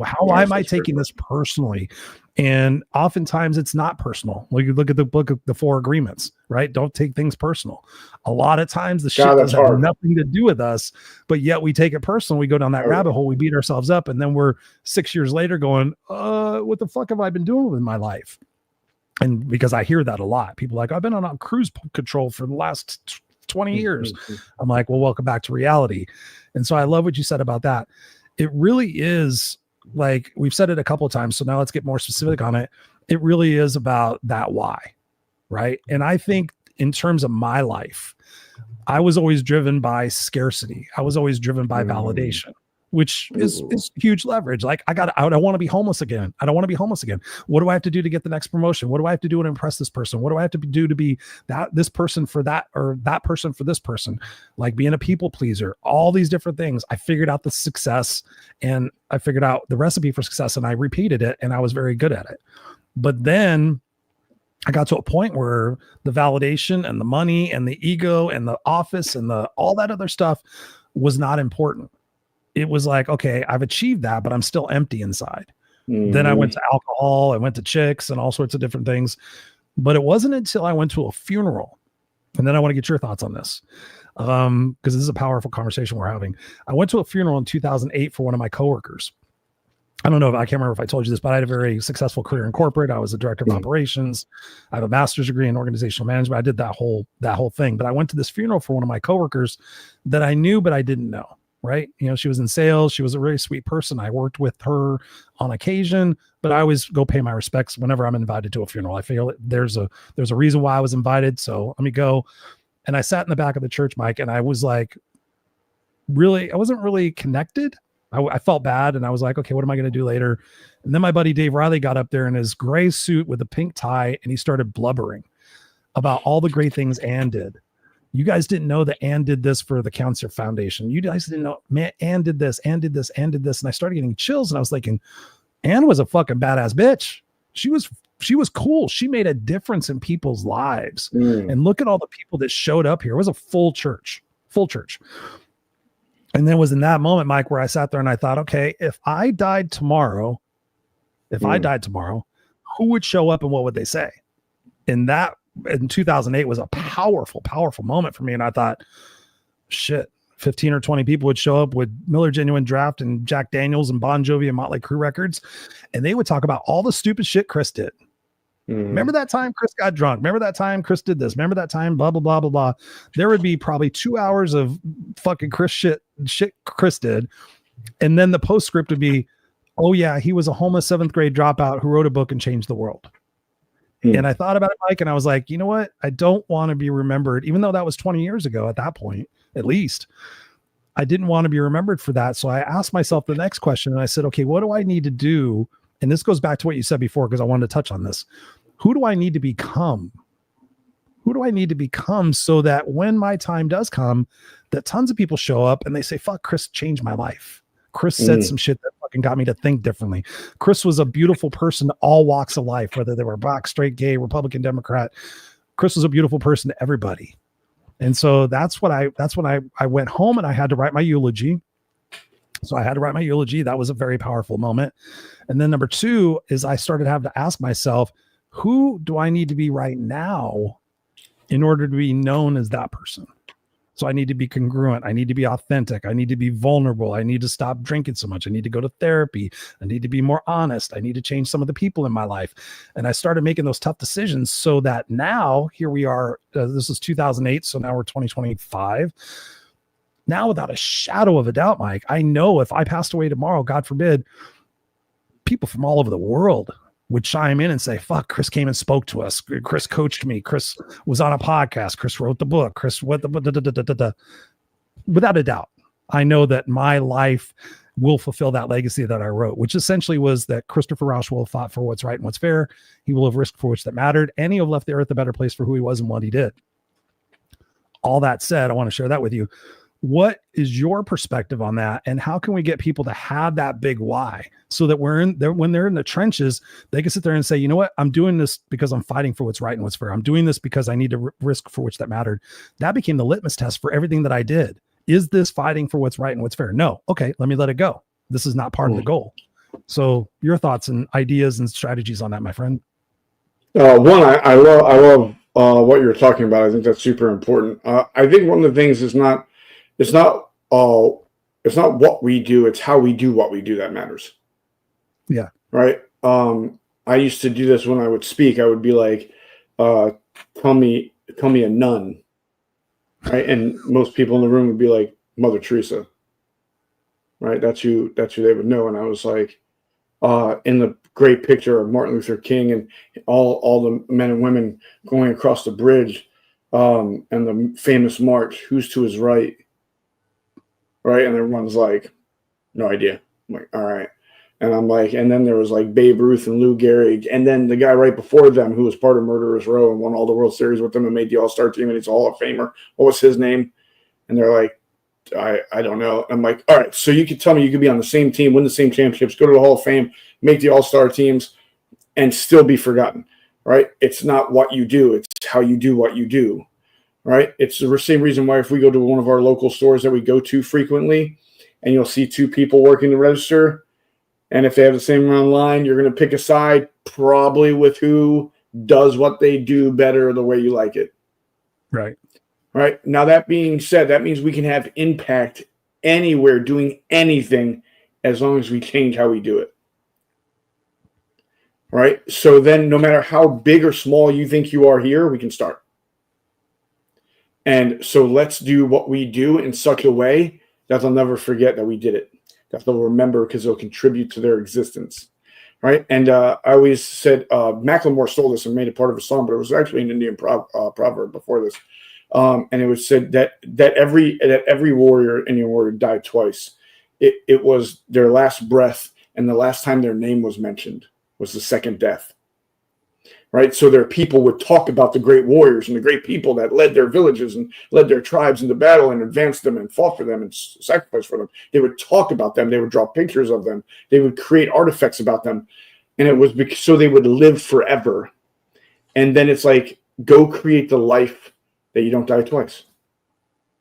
How am I taking this personally? And oftentimes it's not personal. Like you look at the book of the 4 agreements, right? Don't take things personal. A lot of times the shit does have nothing to do with us, but yet we take it personal. We go down that rabbit hole, we beat ourselves up, and then we're 6 years later going, what the fuck have I been doing with my life? And because I hear that a lot, people are like, I've been on cruise control for the last 20 years. I'm like, well, welcome back to reality. And so I love what you said about that. It really is, like we've said it a couple of times, so now let's get more specific on it. It really is about that why, right? And I think in terms of my life, I was always driven by scarcity. I was always driven by validation, which is huge leverage. Like I don't want to be homeless again. I don't want to be homeless again. What do I have to do to get the next promotion? What do I have to do to impress this person? What do I have to do to be this person for that, or that person for this person? Like being a people pleaser, all these different things. I figured out the success, and I figured out the recipe for success, and I repeated it, and I was very good at it. But then I got to a point where the validation and the money and the ego and the office and all that other stuff was not important. It was like, okay, I've achieved that, but I'm still empty inside. Then I went to alcohol, I went to chicks and all sorts of different things. But it wasn't until I went to a funeral, and then I want to get your thoughts on this, because this is a powerful conversation we're having. I went to a funeral in 2008 for one of my coworkers. I don't know if I can't remember if I told you this, but I had a very successful career in corporate. I was a director of operations. I have a master's degree in organizational management. I did that whole thing. But I went to this funeral for one of my coworkers that I knew, but I didn't know. right? You know, she was in sales. She was a really sweet person. I worked with her on occasion, but I always go pay my respects whenever I'm invited to a funeral. I feel there's a reason why I was invited. So let me go. And I sat in the back of the church, Mike, and I was like, I wasn't really connected. I felt bad, and I was like, okay, what am I going to do later? And then my buddy Dave Riley got up there in his gray suit with a pink tie, and he started blubbering about all the great things Ann did. You guys didn't know that Ann did this for the Cancer Foundation. You guys didn't know, man, Ann did this, Ann did this, Ann did this. And I started getting chills, and I was thinking, Ann was a fucking badass bitch. She was cool. She made a difference in people's lives. And look at all the people that showed up here. It was a full church. And then it was in that moment, Mike, where I sat there and I thought, okay, if I died tomorrow, who would show up and what would they say? And that in 2008 was a powerful, powerful moment for me. And I thought, shit, 15 or 20 people would show up with Miller Genuine Draft and Jack Daniels and Bon Jovi and Motley Crue records. And they would talk about all the stupid shit Chris did. Remember that time Chris got drunk? Remember that time Chris did this? Remember that time, blah, blah, blah, blah, blah. There would be probably 2 hours of fucking Chris shit Chris did. And then the postscript would be, oh yeah, he was a homeless 7th grade dropout who wrote a book and changed the world. And I thought about it, Mike, and I was like, you know what? I don't want to be remembered, even though that was 20 years ago at that point, at least. I didn't want to be remembered for that. So I asked myself the next question, and I said, okay, what do I need to do? And this goes back to what you said before, because I wanted to touch on this. Who do I need to become? Who do I need to become so that when my time does come, that tons of people show up and they say, fuck, Chris changed my life. Chris said some shit that fucking got me to think differently. Chris was a beautiful person to all walks of life, whether they were black, straight, gay, Republican, Democrat. Chris was a beautiful person to everybody. And so that's when I went home and I had to write my eulogy. So I had to write my eulogy. That was a very powerful moment. And then number 2 is I started having to ask myself, who do I need to be right now in order to be known as that person? So I need to be congruent. I need to be authentic. I need to be vulnerable. I need to stop drinking so much. I need to go to therapy. I need to be more honest. I need to change some of the people in my life. And I started making those tough decisions so that now here we are. This is 2008. So now we're 2025. Now, without a shadow of a doubt, Mike, I know if I passed away tomorrow, God forbid, people from all over the world would chime in and say, fuck, Chris came and spoke to us. Chris coached me. Chris was on a podcast. Chris wrote the book. Chris, without a doubt, I know that my life will fulfill that legacy that I wrote, which essentially was that Christopher Rausch will have fought for what's right and what's fair. He will have risked for which that mattered. And he will have left the earth a better place for who he was and what he did. All that said, I want to share that with you. What is your perspective on that? And how can we get people to have that big why so that when they're in the trenches, they can sit there and say, you know what, I'm doing this because I'm fighting for what's right and what's fair. I'm doing this because I need to risk for which that mattered. That became the litmus test for everything that I did. Is this fighting for what's right and what's fair? No. Okay. Let me let it go. This is not part of the goal. So your thoughts and ideas and strategies on that, my friend? One, I love what you're talking about. I think that's super important. I think one of the things is it's not what we do, it's how we do what we do that matters. Yeah. Right. I used to do this when I would speak. I would be like, call me a nun. Right. And most people in the room would be like, Mother Teresa. Right. That's who they would know. And I was like, in the great picture of Martin Luther King and all the men and women going across the bridge, and the famous march, who's to his right? Right. And everyone's like, no idea. I'm like, all right. And I'm like, and then there was like Babe Ruth and Lou Gehrig. And then the guy right before them who was part of Murderers Row and won all the World Series with them and made the All-Star team and he's a Hall of Famer. What was his name? And they're like, I don't know. I'm like, all right, so you could tell me you could be on the same team, win the same championships, go to the Hall of Fame, make the All-Star teams, and still be forgotten, right? It's not what you do. It's how you do what you do. Right? It's the same reason why if we go to one of our local stores that we go to frequently and you'll see 2 people working the register, and if they have the same amount of line, you're going to pick a side probably with who does what they do better the way you like it. Right. Right. Now, that being said, that means we can have impact anywhere doing anything as long as we change how we do it. Right. So then no matter how big or small you think you are here, we can start. And so let's do what we do in such a way that they'll never forget that we did it, that they'll remember because it'll contribute to their existence. Right. And I always said, Macklemore stole this and made it part of a song, but it was actually an Indian proverb before this. And it was said that every warrior, Indian warrior, died twice. It was their last breath, and the last time their name was mentioned was the second death. Right. So their people would talk about the great warriors and the great people that led their villages and led their tribes into battle and advanced them and fought for them and sacrificed for them. They would talk about them. They would draw pictures of them. They would create artifacts about them. And it was so they would live forever. And then it's like, go create the life that you don't die twice.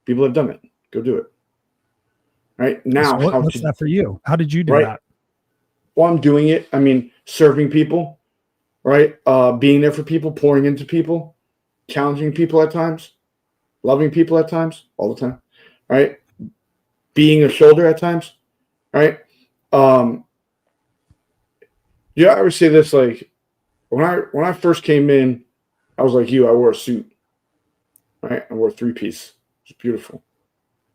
People have done it. Go do it. Right now. So what's that for you? How did you do that? Well, I'm doing it. I mean, serving people. Right? Being there for people, pouring into people, challenging people at times, loving people at times, all the time. Right? Being a shoulder at times. Right? Yeah, I would say this, like, when I first came in, I was like you, I wore a suit. Right? I wore a 3-piece. It was beautiful.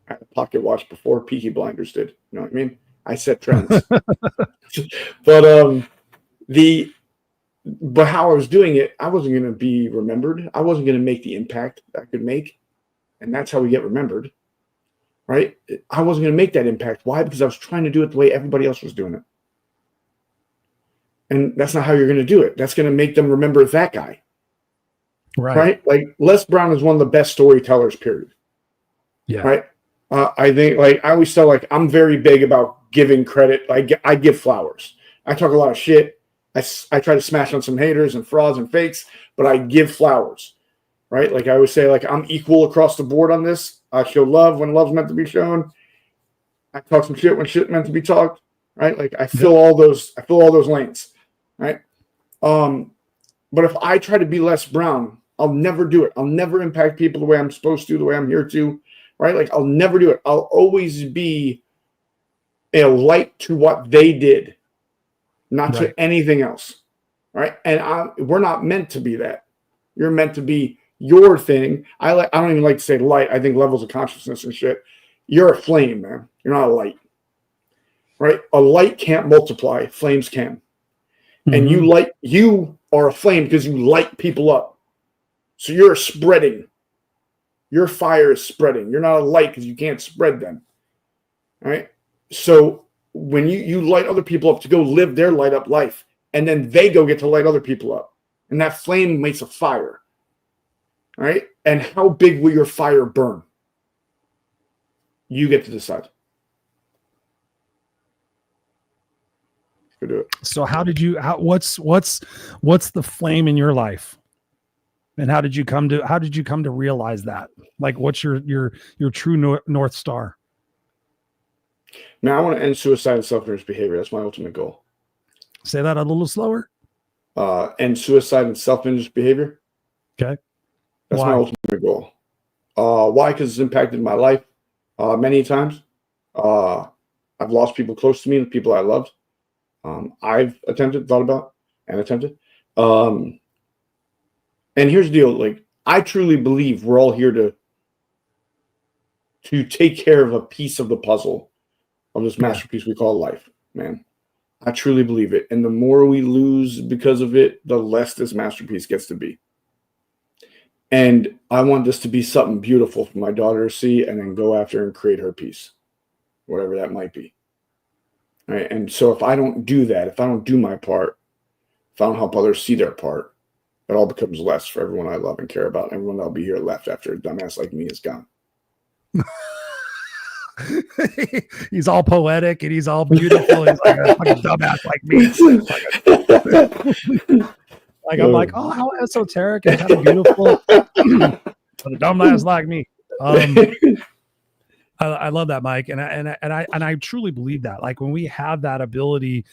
I had a pocket watch before Peaky Blinders did. You know what I mean? I set trends. But how I was doing it, I wasn't going to be remembered. I wasn't going to make the impact that I could make. And that's how we get remembered. Right? I wasn't going to make that impact. Why? Because I was trying to do it the way everybody else was doing it. And that's not how you're going to do it. That's going to make them remember that guy. Right? Like, Les Brown is one of the best storytellers, period. Yeah. Right? I think, like, I always tell, like, I'm very big about giving credit. I give flowers. I talk a lot of shit. I try to smash on some haters and frauds and fakes, but I give flowers, right? Like I always say, like, I'm equal across the board on this. I show love when love's meant to be shown. I talk some shit when shit meant to be talked, right? Like I fill all those lanes, right? But if I try to be Les Brown, I'll never do it. I'll never impact people the way I'm supposed to, the way I'm here to, right? Like I'll never do it. I'll always be a light to what they did. Not to anything else, right? And we're not meant to be that. You're meant to be your thing. I don't even like to say light. I think levels of consciousness and shit. You're a flame, man. You're not a light, right? A light can't multiply. Flames can. Mm-hmm. And you are a flame because you light people up. So you're spreading. Your fire is spreading. You're not a light because you can't spread them, right? So when you light other people up to go live their light up life, and then they go get to light other people up, and that flame makes a fire, right? And how big will your fire burn? You get to decide. Go do it. So what's the flame in your life, and how did you come to realize that? Like, what's your true North Star? Now, I want to end suicide and self-injurious behavior. That's my ultimate goal. Say that a little slower. End suicide and self-injurious behavior. Okay. That's my ultimate goal. Why? Because it's impacted my life many times. I've lost people close to me, the people I loved. I've thought about, and attempted. And here's the deal. Like, I truly believe we're all here to take care of a piece of the puzzle of this masterpiece we call life, man. I truly believe it. And the more we lose because of it, the less this masterpiece gets to be. And I want this to be something beautiful for my daughter to see and then go after and create her piece, whatever that might be. All right. And so if I don't do that, if I don't do my part, if I don't help others see their part, it all becomes less for everyone I love and care about. Everyone that'll be here left after a dumbass like me is gone. He's all poetic and he's all beautiful. He's like a fucking dumbass like me. Like I'm like, oh, how esoteric and kind of beautiful. But a dumbass like me. I love that, Mike, and I truly believe that. Like when we have that ability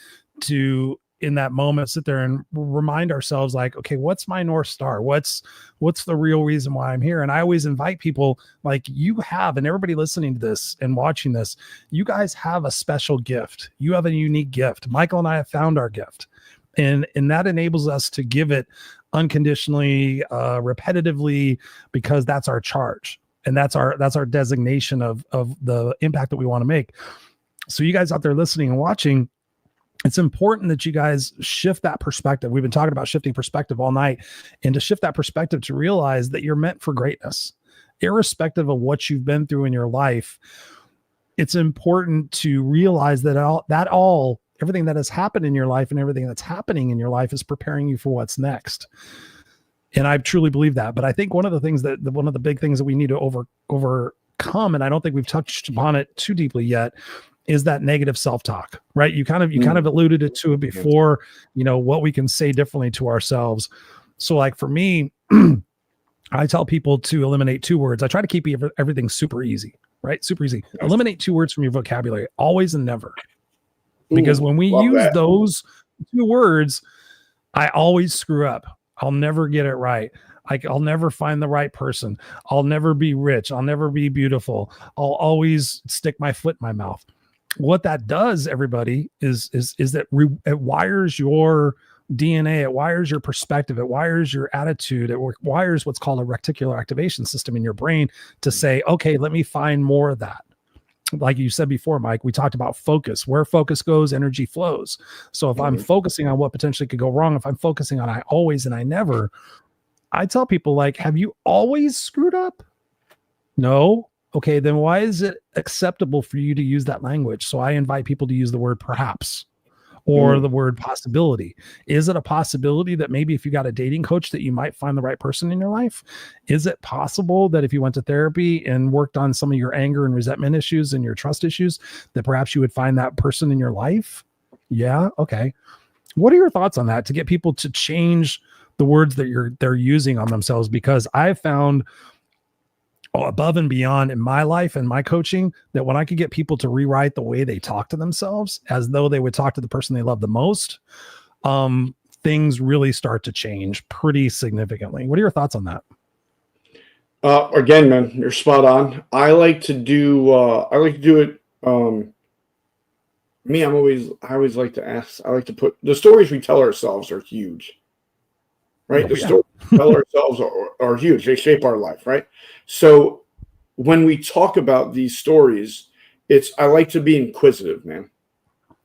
to, in that moment, sit there and remind ourselves, like, okay, what's my North Star? What's the real reason why I'm here? And I always invite people like you have, and everybody listening to this and watching this, you guys have a special gift. You have a unique gift. Michael and I have found our gift, and that enables us to give it unconditionally, repetitively, because that's our charge. And that's our designation of the impact that we want to make. So you guys out there listening and watching, it's important that you guys shift that perspective. We've been talking about shifting perspective all night, and to shift that perspective to realize that you're meant for greatness, irrespective of what you've been through in your life. It's important to realize that everything that has happened in your life and everything that's happening in your life is preparing you for what's next. And I truly believe that. But I think one of the big things that we need to overcome, and I don't think we've touched upon it too deeply yet, is that negative self-talk, right? You kind of alluded to it before, what we can say differently to ourselves. So like for me, I tell people to eliminate 2 words. I try to keep everything super easy, right? Super easy. Eliminate 2 words from your vocabulary, always and never. Because when we use those 2 words, I always screw up. I'll never get it right. I'll never find the right person. I'll never be rich. I'll never be beautiful. I'll always stick my foot in my mouth. What that does, everybody, is that it wires your DNA, it wires your perspective, it wires your attitude, it wires what's called a reticular activation system in your brain to say, okay, let me find more of that. Like you said before, Mike, we talked about focus. Where focus goes, energy flows. So if I'm focusing on what potentially could go wrong, if I'm focusing on I always and I never, I tell people, like, have you always screwed up? No. Okay, then why is it acceptable for you to use that language? So I invite people to use the word perhaps or the word possibility. Is it a possibility that maybe if you got a dating coach that you might find the right person in your life? Is it possible that if you went to therapy and worked on some of your anger and resentment issues and your trust issues, that perhaps you would find that person in your life? Yeah. Okay. What are your thoughts on that, to get people to change the words that they're using on themselves? Because I've found above and beyond in my life and my coaching that when I could get people to rewrite the way they talk to themselves as though they would talk to the person they love the most, things really start to change pretty significantly. What are your thoughts on that? Again, man, you're spot on. I like to do it. I always like to ask, I like to put the stories we tell ourselves are huge. Right? The stories we tell ourselves are huge. They shape our life, right? So when we talk about these stories, I like to be inquisitive, man.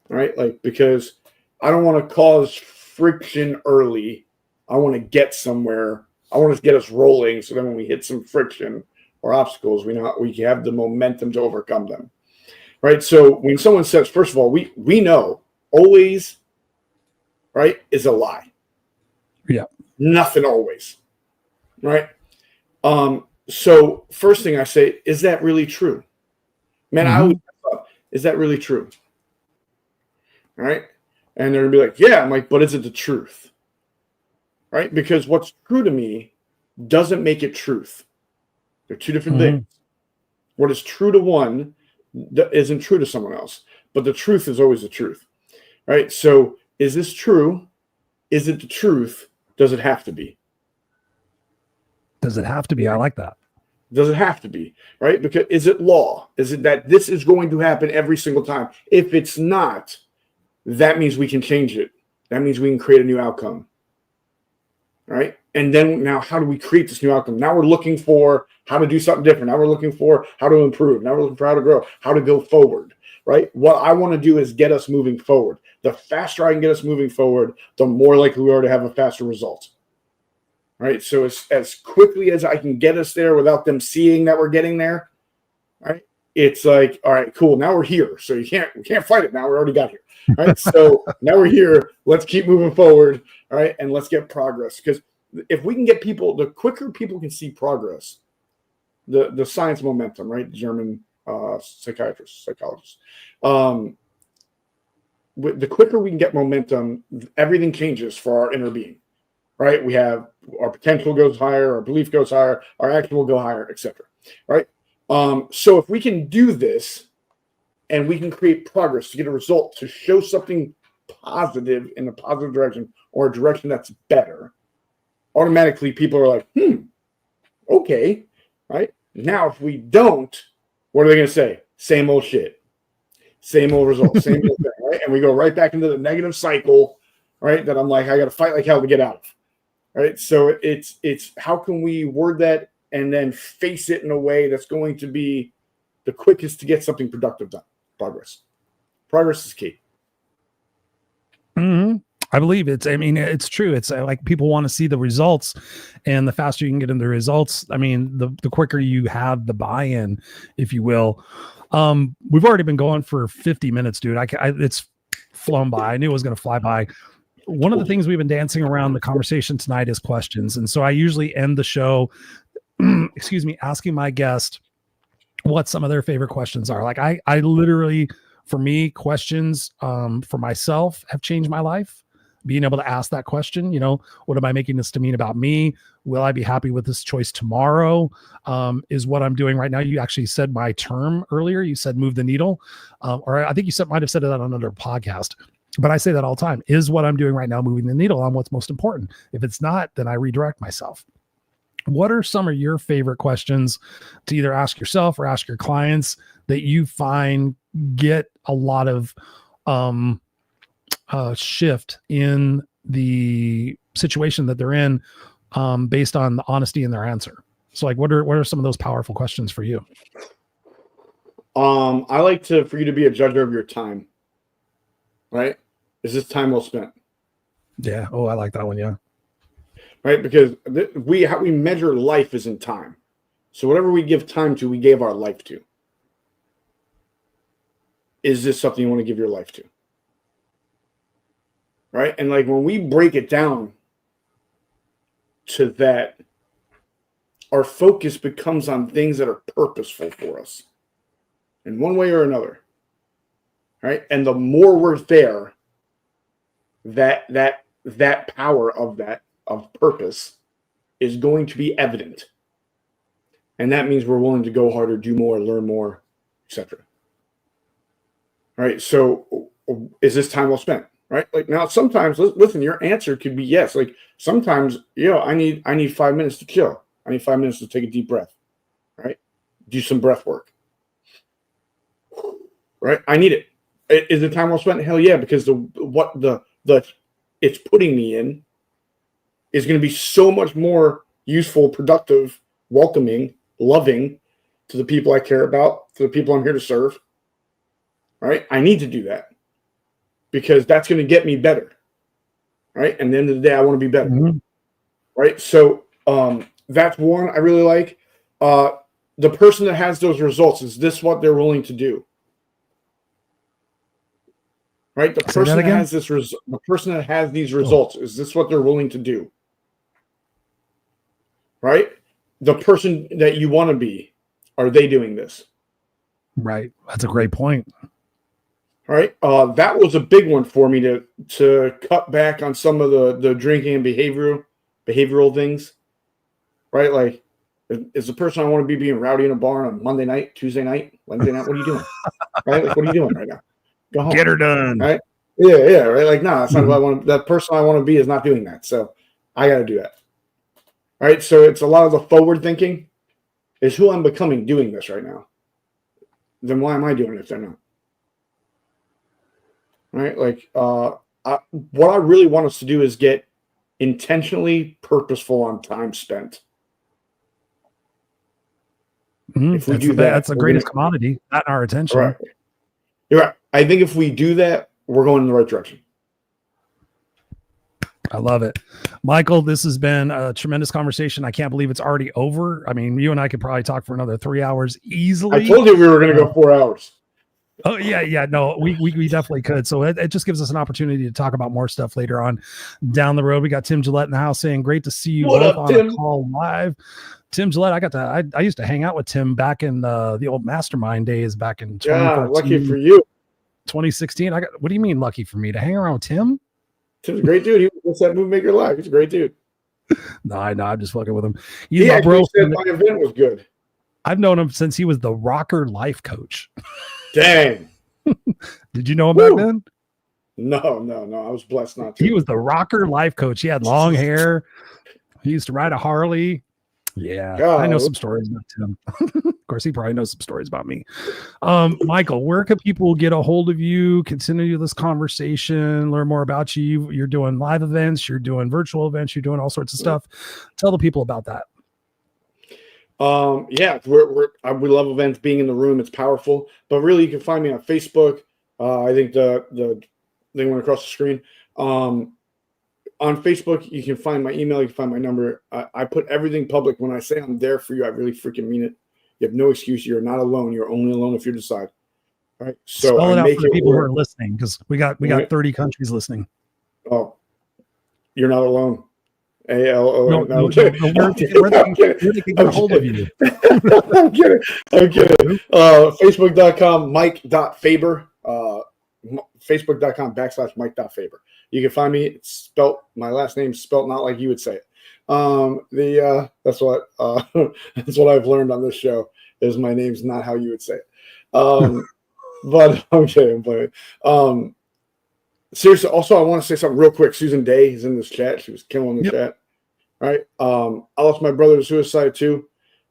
Right? Like, because I don't want to cause friction early. I want to get somewhere. I want to get us rolling. So then when we hit some friction or obstacles, we have the momentum to overcome them. Right? So when someone says, first of all, we know always, right, is a lie. Yeah. Nothing always, right? So first thing I say, is that really true? Man, I always thought, is that really true? All right. And they're gonna be like, yeah. I'm like, but is it the truth? Right? Because what's true to me doesn't make it truth. They're 2 different things. What is true to one isn't true to someone else, but the truth is always the truth. Right? So is this true? Is it the truth? Does it have to be? Does it have to be? I like that. Does it have to be? Right? Because is it law? Is it that this is going to happen every single time? If it's not, that means we can change it. That means we can create a new outcome. Right? And then now, how do we create this new outcome? Now we're looking for how to do something different. Now we're looking for how to improve. Now we're looking for how to grow, how to go forward. Right? What I want to do is get us moving forward. The faster I can get us moving forward, the more likely we are to have a faster result. Right? So as quickly as I can get us there without them seeing that we're getting there, right? It's like, all right, cool. Now we're here. So we can't fight it now. We already got here. Right? So now we're here. Let's keep moving forward. All right. And let's get progress. Because if we can get people, the quicker people can see progress, the science momentum, right? The German psychologist. The quicker we can get momentum, everything changes for our inner being, right? We have our potential goes higher, our belief goes higher, our action will go higher, etc. Right? So if we can do this and we can create progress to get a result, to show something positive in a positive direction or a direction that's better, automatically people are like, okay, right? Now, if we don't, what are they going to say? Same old shit. Same old results, same old thing, right? And we go right back into the negative cycle, right? That I'm like, I got to fight like hell to get out of, right? So it's how can we word that and then face it in a way that's going to be the quickest to get something productive done. Progress is key. Mm-hmm. I believe it's true. It's like people want to see the results, and the faster you can get into the results, the quicker you have the buy-in, if you will. We've already been going for 50 minutes, dude. It's flown by. I knew it was going to fly by. One of the things we've been dancing around the conversation tonight is questions. And so I usually end the show, asking my guest what some of their favorite questions are. Like I literally, for me, questions for myself have changed my life. Being able to ask that question, what am I making this to mean about me? Will I be happy with this choice tomorrow? Is what I'm doing right now. You actually said my term earlier. You said move the needle. Or I think you might have said it on another podcast, but I say that all the time. Is what I'm doing right now moving the needle on what's most important? If it's not, then I redirect myself. What are some of your favorite questions to either ask yourself or ask your clients that you find get a lot of shift in the situation that they're in based on the honesty in their answer? So like, what are some of those powerful questions for you? I like for you to be a judge of your time, right? Is this time well spent? Yeah. Oh, I like that one. Yeah. Right. Because how we measure life is in time. So whatever we give time to, we gave our life to. Is this something you want to give your life to? Right. And like when we break it down to that, our focus becomes on things that are purposeful for us in one way or another. Right. And the more we're there, that power of purpose is going to be evident. And that means we're willing to go harder, do more, learn more, etc. All right. So is this time well spent? Right. Like now, sometimes, listen, your answer could be yes. Like sometimes, I need 5 minutes to chill. I need 5 minutes to take a deep breath. Right. Do some breath work. Right. I need it. Is the time well spent? Hell yeah. Because the it's putting me in is going to be so much more useful, productive, welcoming, loving to the people I care about, to the people I'm here to serve. Right. I need to do that because that's going to get me better. Right. And at the end of the day, I want to be better. Mm-hmm. Right. So that's one I really like. The person that has those results, is this what they're willing to do? Right. The person that has the person that has these results, is this what they're willing to do? Right. The person that you want to be, are they doing this? Right. That's a great point. All right. That was a big one for me to cut back on some of the drinking and behavioral things. Right. Like, is the person I want to be being rowdy in a bar on Monday night, Tuesday night, Wednesday night? What are you doing? Right. Like, what are you doing right now? Go home. Get her done. Right. Yeah. Right. Like, no, that's not what I want. That person I want to be is not doing that. So I got to do that. All right. So it's a lot of the forward thinking is who I'm becoming doing this right now. Then why am I doing it if they're not? Right. Like, what I really want us to do is get intentionally purposeful on time spent. If we do that, that's the greatest commodity, not our attention. Right. You're right. I think if we do that, we're going in the right direction. I love it. Michael, this has been a tremendous conversation. I can't believe it's already over. I mean, you and I could probably talk for another 3 hours easily. I told you we were going to go 4 hours. Oh, yeah. No, we definitely could. So it just gives us an opportunity to talk about more stuff later on down the road. We got Tim Gillette in the house saying, great to see you both on the call live. Tim Gillette, I used to hang out with Tim back in the old mastermind days back in 2014. Lucky for you. 2016. What do you mean lucky for me to hang around with Tim? Tim's a great dude. He was that Move Maker Live. He's a great dude. No, I'm just fucking with him. He actually said my event was good. I've known him since he was the rocker life coach. Dang. Did you know him back then? No. I was blessed not to. He was the rocker life coach. He had long hair. He used to ride a Harley. Yeah, God. I know some stories about Tim. Of course, he probably knows some stories about me. Michael, where can people get a hold of you, continue this conversation, learn more about you? You're doing live events, you're doing virtual events, you're doing all sorts of stuff. Tell the people about that. Yeah, we love events, being in the room. It's powerful, but really you can find me on Facebook. I think the thing went across the screen. On Facebook, you can find my email. You can find my number. I put everything public. When I say I'm there for you, I really freaking mean it. You have no excuse. You're not alone. You're only alone if you decide. All right. So spell I it out make for the it people who work. are listening, because we got 30 countries listening. Oh, you're not alone. ALO. No, where they can get a hold of you. I'm kidding. Facebook.com, Mike.Fabber. Facebook.com/Mike.Fabber. You can find me. It's spelt, my last name spelt not like you would say it. That's what I've learned on this show, is my name's not how you would say it. But okay, I'm playing. Seriously, also I want to say something real quick. Susan Day is in this chat. She was killing the chat. Right. I lost my brother to suicide too.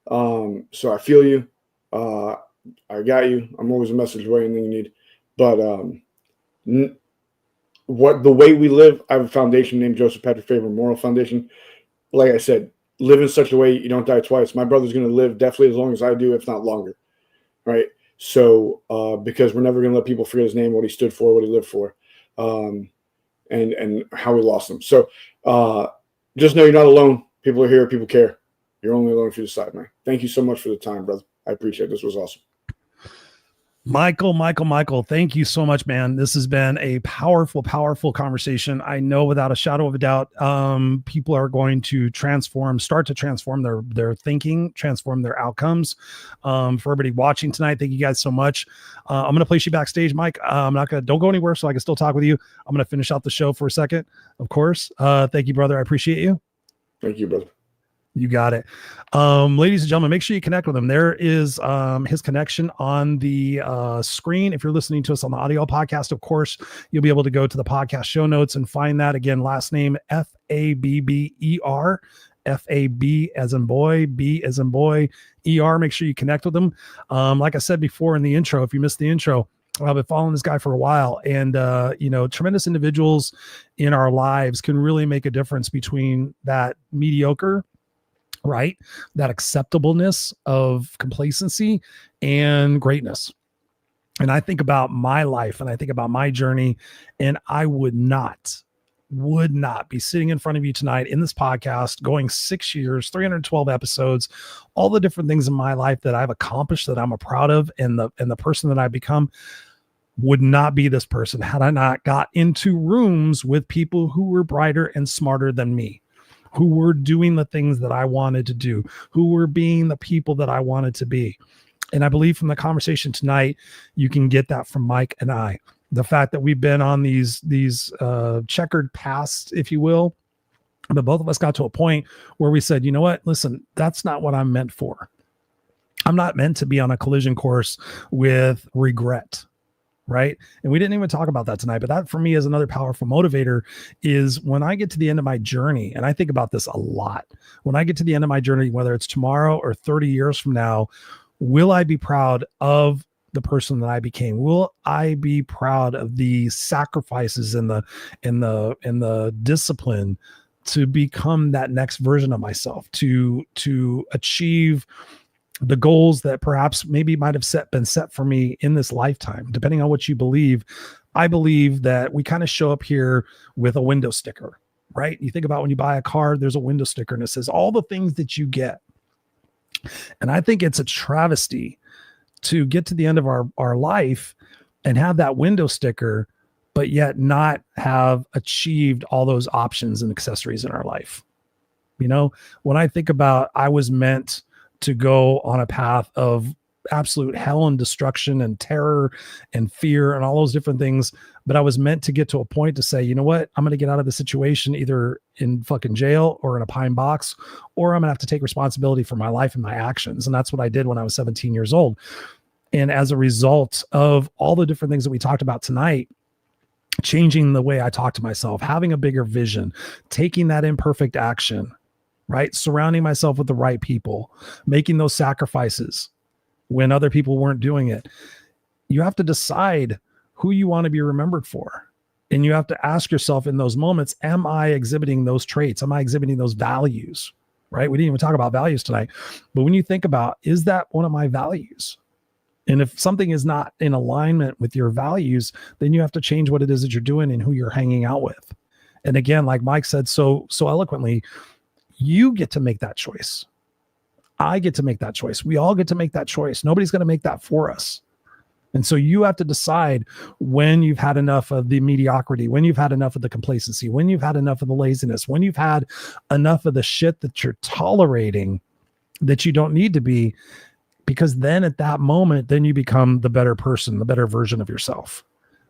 So I feel you. I got you. I'm always a message away, anything you need. But the way we live, I have a foundation named Joseph Patrick Fabber Moral Foundation. Like I said, live in such a way you don't die twice. My brother's going to live definitely as long as I do, if not longer. Right. So because we're never going to let people forget his name, what he stood for, what he lived for, and how we lost him. So just know you're not alone. People are here. People care. You're only alone if you decide, man. Thank you so much for the time, brother. I appreciate it. This was awesome. Michael, thank you so much, man. This has been a powerful conversation. I know without a shadow of a doubt, people are going to start to transform their thinking, transform their outcomes. For everybody watching tonight, thank you guys so much. I'm going to place you backstage, Mike. Don't go anywhere so I can still talk with you. I'm going to finish out the show for a second, of course. Thank you, brother. I appreciate you. Thank you, brother. You got it. Ladies and gentlemen, make sure you connect with him. There is his connection on the screen. If you're listening to us on the audio podcast, of course, you'll be able to go to the podcast show notes and find that. Again, last name Fabber, FAB as in boy, B as in boy, ER. Make sure you connect with him. Like I said before in the intro, if you missed the intro, I've been following this guy for a while, and tremendous individuals in our lives can really make a difference between that mediocre, right, that acceptableness of complacency and greatness. And I think about my life and I think about my journey, and I would not be sitting in front of you tonight in this podcast, going 6 years, 312 episodes, all the different things in my life that I've accomplished that I'm proud of, and the person that I've become would not be this person had I not got into rooms with people who were brighter and smarter than me, who were doing the things that I wanted to do, who were being the people that I wanted to be. And I believe from the conversation tonight, you can get that from Mike and I. The fact that we've been on these checkered paths, if you will, but both of us got to a point where we said, you know what, listen, that's not what I'm meant for. I'm not meant to be on a collision course with regret. Right. And we didn't even talk about that tonight, but that for me is another powerful motivator, is when I get to the end of my journey, and I think about this a lot, when I get to the end of my journey, whether it's tomorrow or 30 years from now, will I be proud of the person that I became? Will I be proud of the sacrifices and the discipline to become that next version of myself, to achieve the goals that perhaps maybe might have been set for me in this lifetime, depending on what you believe. I believe that we kind of show up here with a window sticker, right? You think about when you buy a car, there's a window sticker and it says all the things that you get. And I think it's a travesty to get to the end of our life and have that window sticker, but yet not have achieved all those options and accessories in our life. You know, when I think about, I was meant to go on a path of absolute hell and destruction and terror and fear and all those different things. But I was meant to get to a point to say, you know what, I'm going to get out of the situation either in fucking jail or in a pine box, or I'm going to have to take responsibility for my life and my actions. And that's what I did when I was 17 years old. And as a result of all the different things that we talked about tonight, changing the way I talk to myself, having a bigger vision, taking that imperfect action, right? Surrounding myself with the right people, making those sacrifices when other people weren't doing it. You have to decide who you want to be remembered for. And you have to ask yourself in those moments, am I exhibiting those traits? Am I exhibiting those values? right? We didn't even talk about values tonight. But when you think about, is that one of my values? And if something is not in alignment with your values, then you have to change what it is that you're doing and who you're hanging out with. And again, like Mike said so eloquently, you get to make that choice. I get to make that choice. We all get to make that choice. Nobody's going to make that for us. And so you have to decide when you've had enough of the mediocrity, when you've had enough of the complacency, when you've had enough of the laziness, when you've had enough of the shit that you're tolerating that you don't need to be, because then at that moment, then you become the better person, the better version of yourself.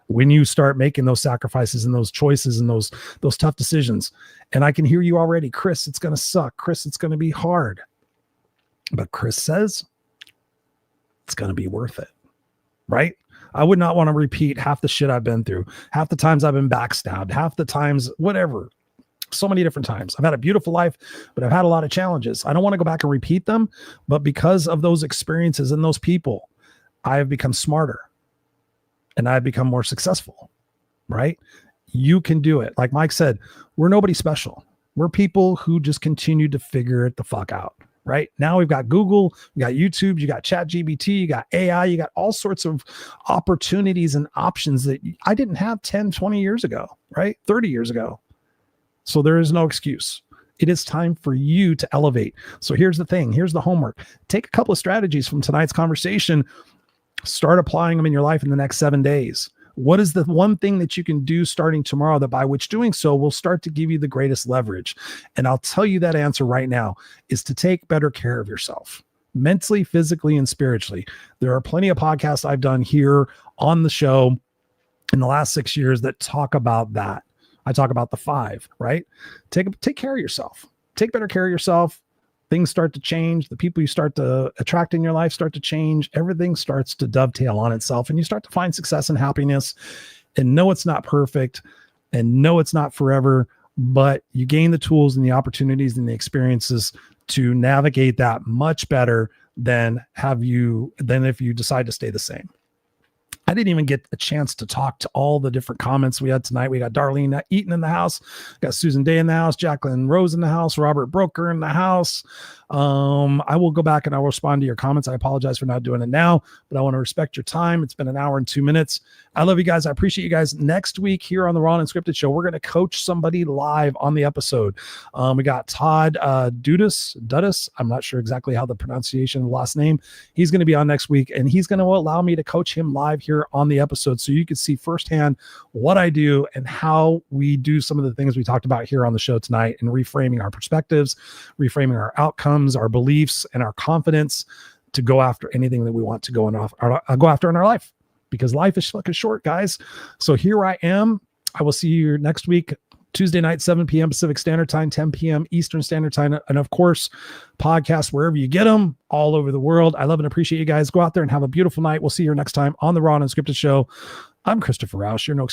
When you start making those sacrifices and those choices and those tough decisions. And I can hear you already, Chris, it's going to suck. Chris, it's going to be hard. But Chris says it's going to be worth it, right? I would not want to repeat half the shit I've been through, half the times I've been backstabbed, half the times, whatever. So many different times. I've had a beautiful life, but I've had a lot of challenges. I don't want to go back and repeat them, but because of those experiences and those people, I have become smarter and I've become more successful, right? You can do it. Like Mike said, we're nobody special. We're people who just continue to figure it the fuck out, right? Now we've got Google, we got YouTube, you got ChatGPT, you got AI, you got all sorts of opportunities and options that I didn't have 10, 20 years ago, right? 30 years ago. So there is no excuse. It is time for you to elevate. So here's the thing. Here's the homework. Take a couple of strategies from tonight's conversation. Start applying them in your life in the next 7 days. What is the one thing that you can do starting tomorrow that by which doing so will start to give you the greatest leverage? And I'll tell you that answer right now is to take better care of yourself, mentally, physically, and spiritually. There are plenty of podcasts I've done here on the show in the last 6 years that talk about that. I talk about the 5, right? Take care of yourself. Take better care of yourself. Things start to change. The people you start to attract in your life start to change. Everything starts to dovetail on itself, and you start to find success and happiness. And no, it's not perfect, and no, it's not forever, but you gain the tools and the opportunities and the experiences to navigate that much better than if you decide to stay the same. I didn't even get a chance to talk to all the different comments we had tonight. We got Darlene Eaton in the house, got Susan Day in the house, Jacqueline Rose in the house, Robert Broker in the house. I will go back and I'll respond to your comments. I apologize for not doing it now, but I want to respect your time. It's been an hour and 2 minutes. I love you guys. I appreciate you guys. Next week here on the Raw and Unscripted show, we're going to coach somebody live on the episode. We got Todd Dudus. I'm not sure exactly how the pronunciation of the last name. He's going to be on next week, and he's going to allow me to coach him live here on the episode so you can see firsthand what I do and how we do some of the things we talked about here on the show tonight, and reframing our perspectives, reframing our outcomes, our beliefs, and our confidence to go after anything that we want to go after in our life, because life is fucking short, guys. So here I am. I will see you next week, Tuesday night, 7 p.m. Pacific Standard Time, 10 p.m. Eastern Standard Time. And of course, podcasts wherever you get them all over the world. I love and appreciate you guys. Go out there and have a beautiful night. We'll see you next time on the Raw and Unscripted show. I'm Christopher Rausch, your no